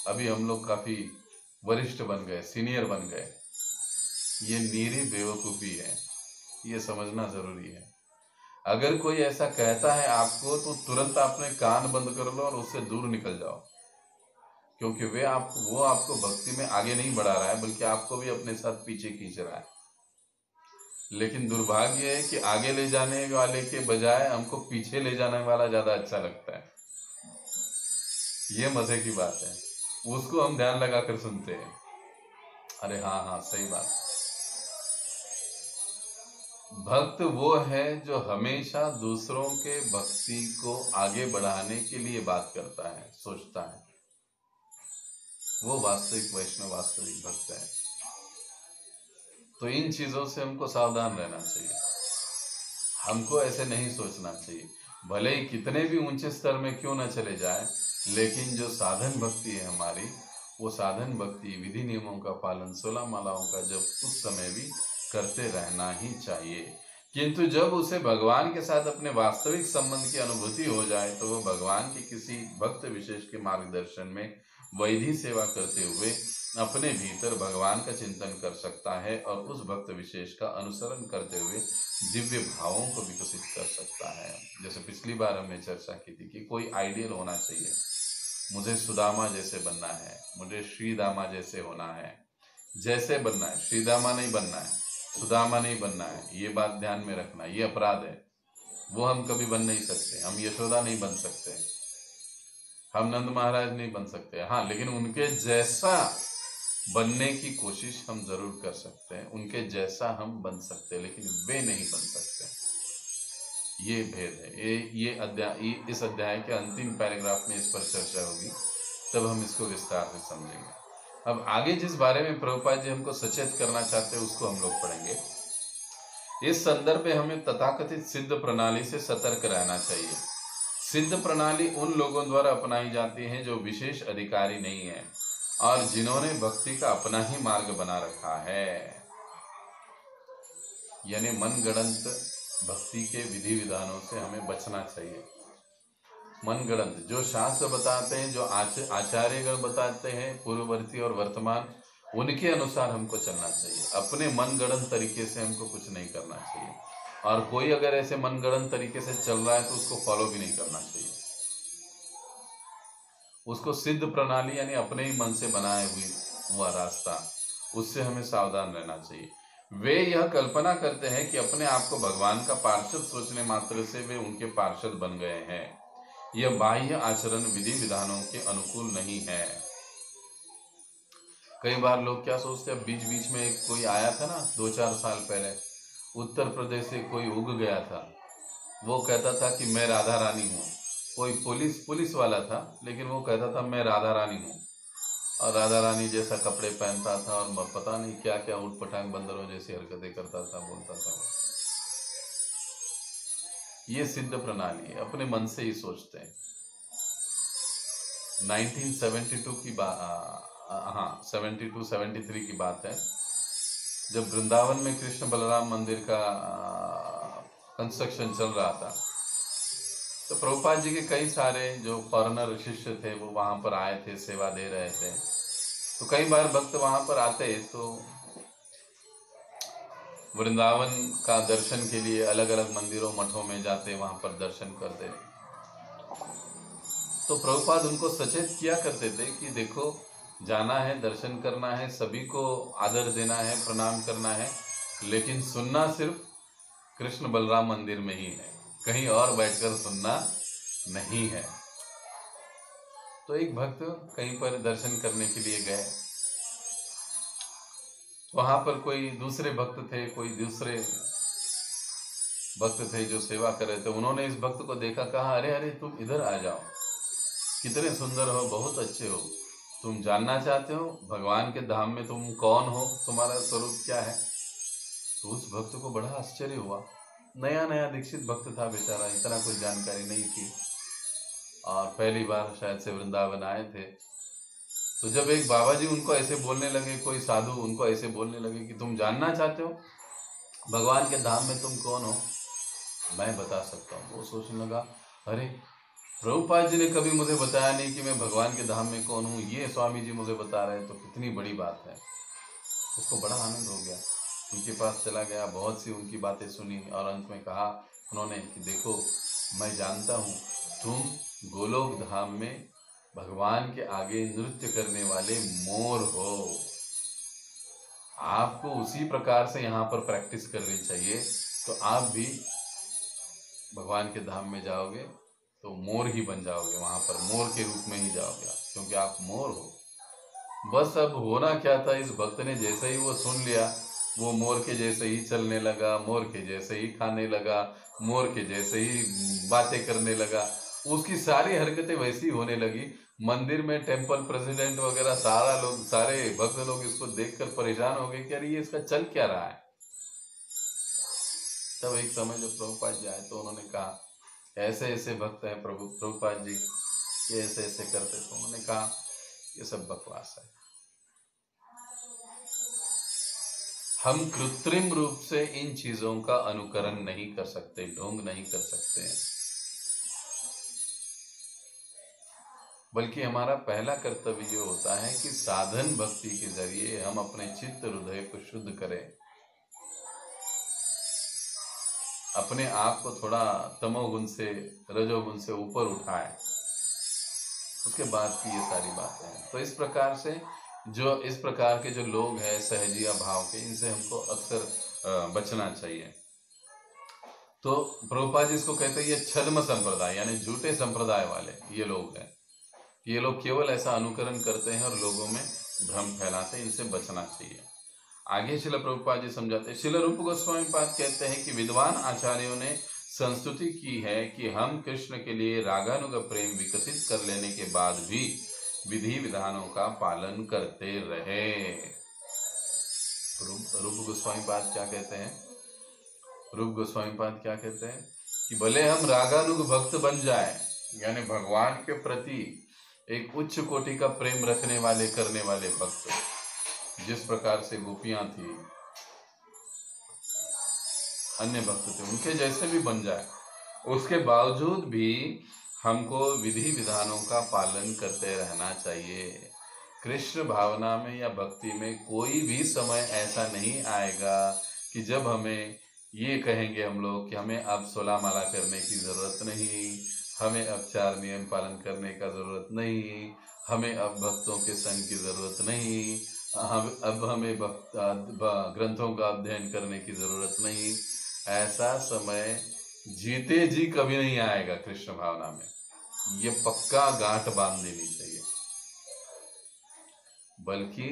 अभी हम लोग काफी वरिष्ठ बन गए, सीनियर बन गए। ये नीरी बेवकूफी है, ये समझना जरूरी है। अगर कोई ऐसा कहता है आपको तो तुरंत आपने कान बंद कर लो और उससे दूर निकल जाओ, क्योंकि वो आपको भक्ति में आगे नहीं बढ़ा रहा है, बल्कि आपको भी अपने साथ पीछे खींच रहा है। लेकिन दुर्भाग्य है कि आगे ले जाने वाले के बजाय हमको पीछे ले जाने वाला ज्यादा अच्छा लगता है। ये मजे की बात है, उसको हम ध्यान लगाकर सुनते हैं। अरे हाँ हाँ, सही बात। भक्त वो है जो हमेशा दूसरों के भक्ति को आगे बढ़ाने के लिए बात करता है, सोचता है। वो वास्तविक वैष्णव, वास्तविक भक्त है। तो इन चीजों से हमको सावधान रहना चाहिए। हमको ऐसे नहीं सोचना चाहिए, भले ही कितने भी ऊंचे स्तर में क्यों न चले जाए, लेकिन जो साधन भक्ति है हमारी, वो साधन भक्ति विधि नियमों का पालन, 16 मालाओं का जब उस समय भी करते रहना ही चाहिए। किंतु जब उसे भगवान के साथ अपने वास्तविक संबंध की अनुभूति हो जाए, तो वो भगवान के किसी भक्त विशेष के मार्गदर्शन में वैधि सेवा करते हुए अपने भीतर भगवान का चिंतन कर सकता है और उस भक्त विशेष का अनुसरण करते हुए दिव्य भावों को विकसित कर सकता है। जैसे पिछली बार हमने चर्चा की थी कि कोई आइडियल होना चाहिए। मुझे सुदामा जैसे बनना है, मुझे श्रीदामा जैसे होना है, जैसे बनना है, श्रीदामा नहीं बनना है, सुदामा नहीं बनना है। ये बात ध्यान में रखना, ये अपराध है। वो हम कभी बन नहीं सकते। हम यशोदा नहीं बन सकते, हम नंद महाराज नहीं बन सकते। हाँ, लेकिन उनके जैसा बनने की कोशिश हम जरूर कर सकते हैं, उनके जैसा हम बन सकते हैं, लेकिन वे नहीं बन सकते। ये भेद है। ये अध्याय, इस अध्याय के अंतिम पैराग्राफ में इस पर चर्चा होगी, तब हम इसको विस्तार से समझेंगे। अब आगे जिस बारे में प्रभुपाद जी हमको सचेत करना चाहते हैं, उसको हम लोग पढ़ेंगे। इस संदर्भ में हमें तथाकथित सिद्ध प्रणाली से सतर्क रहना चाहिए। सिद्ध प्रणाली उन लोगों द्वारा अपनाई जाती है जो विशेष अधिकारी नहीं है और जिन्होंने भक्ति का अपना ही मार्ग बना रखा है। यानी मनगढ़ंत भक्ति के विधि विधानों से हमें बचना चाहिए। मनगढ़ंत जो शास्त्र बताते हैं, जो आचार्यगण बताते हैं, पूर्ववर्ती और वर्तमान, उनके अनुसार हमको चलना चाहिए। अपने मनगढ़ंत तरीके से हमको कुछ नहीं करना चाहिए। और कोई अगर ऐसे मनगढ़ंत तरीके से चल रहा है तो उसको फॉलो भी नहीं करना चाहिए। उसको सिद्ध प्रणाली यानी अपने ही मन से बनाए हुआ रास्ता, उससे हमें सावधान रहना चाहिए। वे यह कल्पना करते हैं कि अपने आप को भगवान का पार्षद सोचने मात्र से वे उनके पार्षद बन गए हैं। यह बाह्य आचरण विधि विधानों के अनुकूल नहीं है। कई बार लोग क्या सोचते हैं, बीच बीच में कोई आया था ना 2-4 साल पहले, उत्तर प्रदेश से कोई उग गया था, वो कहता था कि मैं राधा रानी हूँ। कोई पुलिस वाला था, लेकिन वो कहता था मैं राधा रानी हूँ, और राधा रानी जैसा कपड़े पहनता था और पता नहीं क्या क्या उठपटांग बंदरों जैसी हरकतें करता था, बोलता था। ये सिद्ध प्रणाली है, अपने मन से ही सोचते हैं। 1972 की बात, हाँ 72-73 की बात है, जब वृंदावन में कृष्ण बलराम मंदिर का कंस्ट्रक्शन चल रहा था, तो प्रभुपाद जी के कई सारे जो फॉरेनर शिष्य थे वो वहां पर आए थे, सेवा दे रहे थे। तो कई बार भक्त वहां पर आते तो वृंदावन का दर्शन के लिए अलग अलग मंदिरों मठों में जाते, वहां पर दर्शन करते। तो प्रभुपाद उनको सचेत किया करते थे कि देखो, जाना है, दर्शन करना है, सभी को आदर देना है, प्रणाम करना है, लेकिन सुनना सिर्फ कृष्ण बलराम मंदिर में ही है, कहीं और बैठकर सुनना नहीं है। तो एक भक्त कहीं पर दर्शन करने के लिए गए, वहां पर कोई दूसरे भक्त थे, कोई दूसरे भक्त थे जो सेवा कर रहे थे। उन्होंने इस भक्त को देखा, कहा अरे अरे तुम इधर आ जाओ, कितने सुंदर हो, बहुत अच्छे हो, तुम जानना चाहते हो भगवान के धाम में तुम कौन हो, तुम्हारा स्वरूप क्या है। तो उस भक्त को बड़ा आश्चर्य हुआ, नया नया दीक्षित भक्त था बेचारा, इतना कुछ जानकारी नहीं थी और पहली बार शायद से वृंदावन आए थे। तो जब एक बाबा जी उनको ऐसे बोलने लगे, कोई साधु उनको ऐसे बोलने लगे कि तुम जानना चाहते हो भगवान के धाम में तुम कौन हो, मैं बता सकता हूँ। वो सोचने लगा, अरे प्रभुपाद जी ने कभी मुझे बताया नहीं कि मैं भगवान के धाम में कौन हूँ, ये स्वामी जी मुझे बता रहे हैं, तो कितनी बड़ी बात है। उसको बड़ा आनंद हो गया, उनके पास चला गया, बहुत सी उनकी बातें सुनी और अंत में कहा उन्होंने कि देखो, मैं जानता हूँ तुम गोलोक धाम में भगवान के आगे नृत्य करने वाले मोर हो, आपको उसी प्रकार से यहाँ पर प्रैक्टिस करनी चाहिए, तो आप भी भगवान के धाम में जाओगे तो मोर ही बन जाओगे, वहां पर मोर के रूप में ही जाओगे आप, क्योंकि आप मोर हो। बस अब होना क्या था, इस भक्त ने जैसे ही वो सुन लिया, वो मोर के जैसे ही चलने लगा, मोर के जैसे ही खाने लगा, मोर के जैसे ही बातें करने लगा, उसकी सारी हरकतें वैसी होने लगी। मंदिर में टेम्पल प्रेसिडेंट वगैरह सारा लोग, सारे भक्त लोग इसको देखकर परेशान हो गए कि अरे ये इसका चल क्या रहा है। तब एक समय जब प्रभुपाद जी आए तो उन्होंने कहा ऐसे ऐसे भक्त हैं प्रभुपाद जी, ये ऐसे ऐसे करते। तो उन्होंने कहा ये सब बकवास है, हम कृत्रिम रूप से इन चीजों का अनुकरण नहीं कर सकते, ढोंग नहीं कर सकते हैं, बल्कि हमारा पहला कर्तव्य ये होता है कि साधन भक्ति के जरिए हम अपने चित्त हृदय को शुद्ध करें, अपने आप को थोड़ा तमोगुण से रजोगुण से ऊपर उठाएं, उसके बाद की ये सारी बातें हैं। तो इस प्रकार से जो इस प्रकार के जो लोग हैं सहजिया भाव के, इनसे हमको अक्सर बचना चाहिए। तो प्रभुपाद जी इसको कहते हैं ये छद्म संप्रदाय, यानी झूठे संप्रदाय वाले ये लोग हैं। ये लोग केवल ऐसा अनुकरण करते हैं और लोगों में भ्रम फैलाते हैं, इनसे बचना चाहिए। आगे शिल प्रभुपाद जी समझाते हैं। शिल रूप गोस्वामी पाद कहते हैं कि विद्वान आचार्यों ने संस्तुति की है कि हम कृष्ण के लिए रागानुग प्रेम विकसित कर लेने के बाद भी विधि विधानों का पालन करते रहे। रूप गोस्वामी पाद क्या कहते हैं? रूप गोस्वामी पाद क्या कहते हैं कि भले हम रागानुग भक्त बन जाए, यानी भगवान के प्रति एक उच्च कोटि का प्रेम रखने वाले करने वाले भक्त, जिस प्रकार से गोपियां थी, अन्य भक्त थे, उनके जैसे भी बन जाए, उसके बावजूद भी हमको विधि विधानों का पालन करते रहना चाहिए। कृष्ण भावना में या भक्ति में कोई भी समय ऐसा नहीं आएगा कि जब हमें ये कहेंगे हम लोग कि हमें अब 16 माला करने की जरूरत नहीं, हमें अब 4 नियम पालन करने का जरूरत नहीं, हमें अब भक्तों के संग की जरूरत नहीं, अब हमें ग्रंथों का अध्ययन करने की जरूरत नहीं। ऐसा समय जीते जी कभी नहीं आएगा कृष्ण भावना में, ये पक्का गांठ बांध देनी चाहिए। बल्कि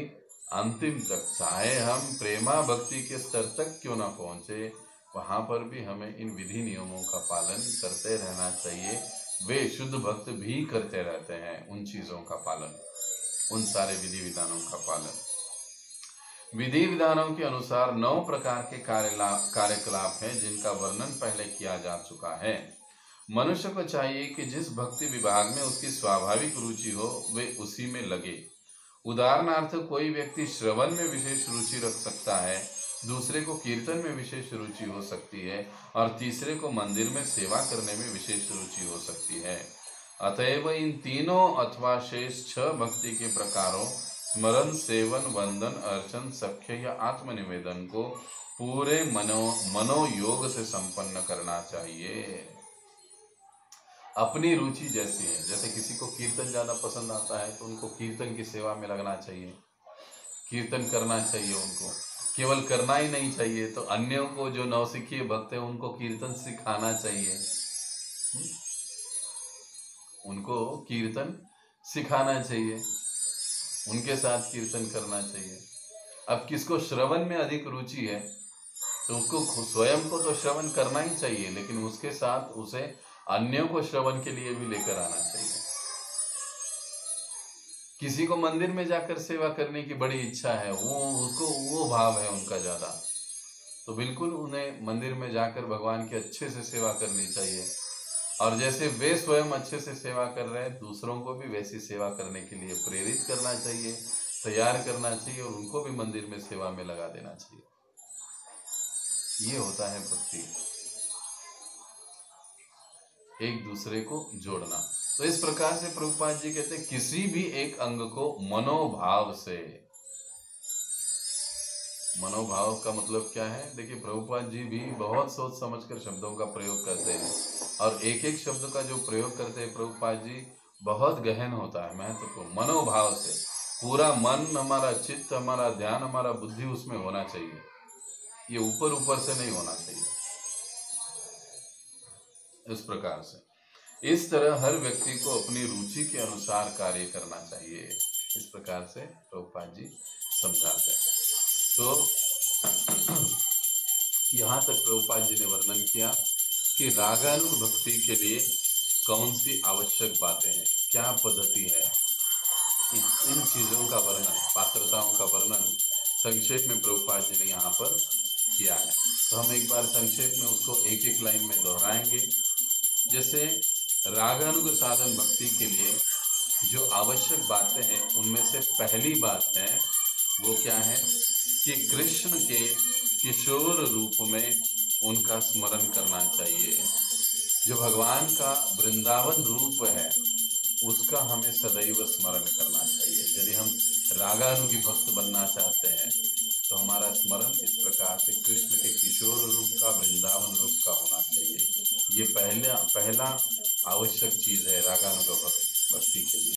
अंतिम तक, चाहे हम प्रेमा भक्ति के स्तर तक क्यों ना पहुंचे, वहां पर भी हमें इन विधि नियमों का पालन करते रहना चाहिए। वे शुद्ध भक्त भी करते रहते हैं उन चीजों का पालन, उन सारे विधि विधानों का पालन। विधि विधानों के अनुसार 9 प्रकार के कार्यकलाप हैं जिनका वर्णन पहले किया जा चुका है। मनुष्य को चाहिए कि जिस भक्ति विभाग में उसकी स्वाभाविक रुचि हो वे उसी में लगे। उदाहरणार्थ कोई व्यक्ति श्रवण में विशेष रुचि रख सकता है, दूसरे को कीर्तन में विशेष रुचि हो सकती है और तीसरे को मंदिर में सेवा करने में विशेष रुचि हो सकती है। अतएव इन तीनों अथवा शेष 6 भक्ति के प्रकारों स्मरण, सेवन, वंदन, अर्चन, सख्य या आत्मनिवेदन को पूरे मनोयोग से संपन्न करना चाहिए। अपनी रुचि जैसी है, जैसे किसी को कीर्तन ज्यादा पसंद आता है तो उनको कीर्तन की सेवा में लगना चाहिए, कीर्तन करना चाहिए। उनको केवल करना ही नहीं चाहिए, तो अन्यों को जो नौसिखिए भक्त है उनको कीर्तन सिखाना चाहिए, उनको कीर्तन सिखाना चाहिए, उनके साथ कीर्तन करना चाहिए। अब किसको श्रवण में अधिक रुचि है तो उसको स्वयं को तो श्रवण करना ही चाहिए, लेकिन उसके साथ उसे अन्यों को श्रवण के लिए भी लेकर आना चाहिए। किसी को मंदिर में जाकर सेवा करने की बड़ी इच्छा है, वो भाव है उनका ज्यादा, तो बिल्कुल उन्हें मंदिर में जाकर भगवान की अच्छे से सेवा करनी चाहिए। और जैसे वे स्वयं अच्छे से सेवा कर रहे हैं, दूसरों को भी वैसी सेवा करने के लिए प्रेरित करना चाहिए, तैयार करना चाहिए और उनको भी मंदिर में सेवा में लगा देना चाहिए। ये होता है भक्ति, एक दूसरे को जोड़ना। तो इस प्रकार से प्रभुपाद जी कहते हैं किसी भी एक अंग को मनोभाव से, मनोभाव का मतलब क्या है? देखिए प्रभुपाद जी भी बहुत सोच समझकर शब्दों का प्रयोग करते हैं और एक एक शब्द का जो प्रयोग करते हैं प्रभुपाद जी बहुत गहन होता है, महत्वपूर्ण। मनोभाव से पूरा मन, हमारा चित्त, हमारा ध्यान, हमारा बुद्धि उसमें होना चाहिए, ये ऊपर ऊपर से नहीं होना चाहिए। इस प्रकार से इस तरह हर व्यक्ति को अपनी रुचि के अनुसार कार्य करना चाहिए। इस प्रकार से प्रभुपाद जी समझाते हैं। तो यहाँ तक प्रभुपाद जी ने वर्णन किया कि रागानुभक्ति के लिए कौन सी आवश्यक बातें हैं, क्या पद्धति है। इन चीजों का वर्णन, पात्रताओं का वर्णन संक्षेप में प्रभुपाद जी ने यहाँ पर किया है। तो हम एक बार संक्षेप में उसको एक एक लाइन में दोहराएंगे। जैसे रागानुग साधन भक्ति के लिए जो आवश्यक बातें हैं, उनमें से पहली बात है वो क्या है कि कृष्ण के किशोर रूप में उनका स्मरण करना चाहिए। जो भगवान का वृंदावन रूप है उसका हमें सदैव स्मरण करना चाहिए। यदि हम रागानुगी भक्त बनना चाहते हैं तो हमारा स्मरण इस प्रकार से कृष्ण के किशोर रूप का, वृंदावन रूप का होना चाहिए। ये पहला आवश्यक चीज है रागानुग भक्ति के लिए।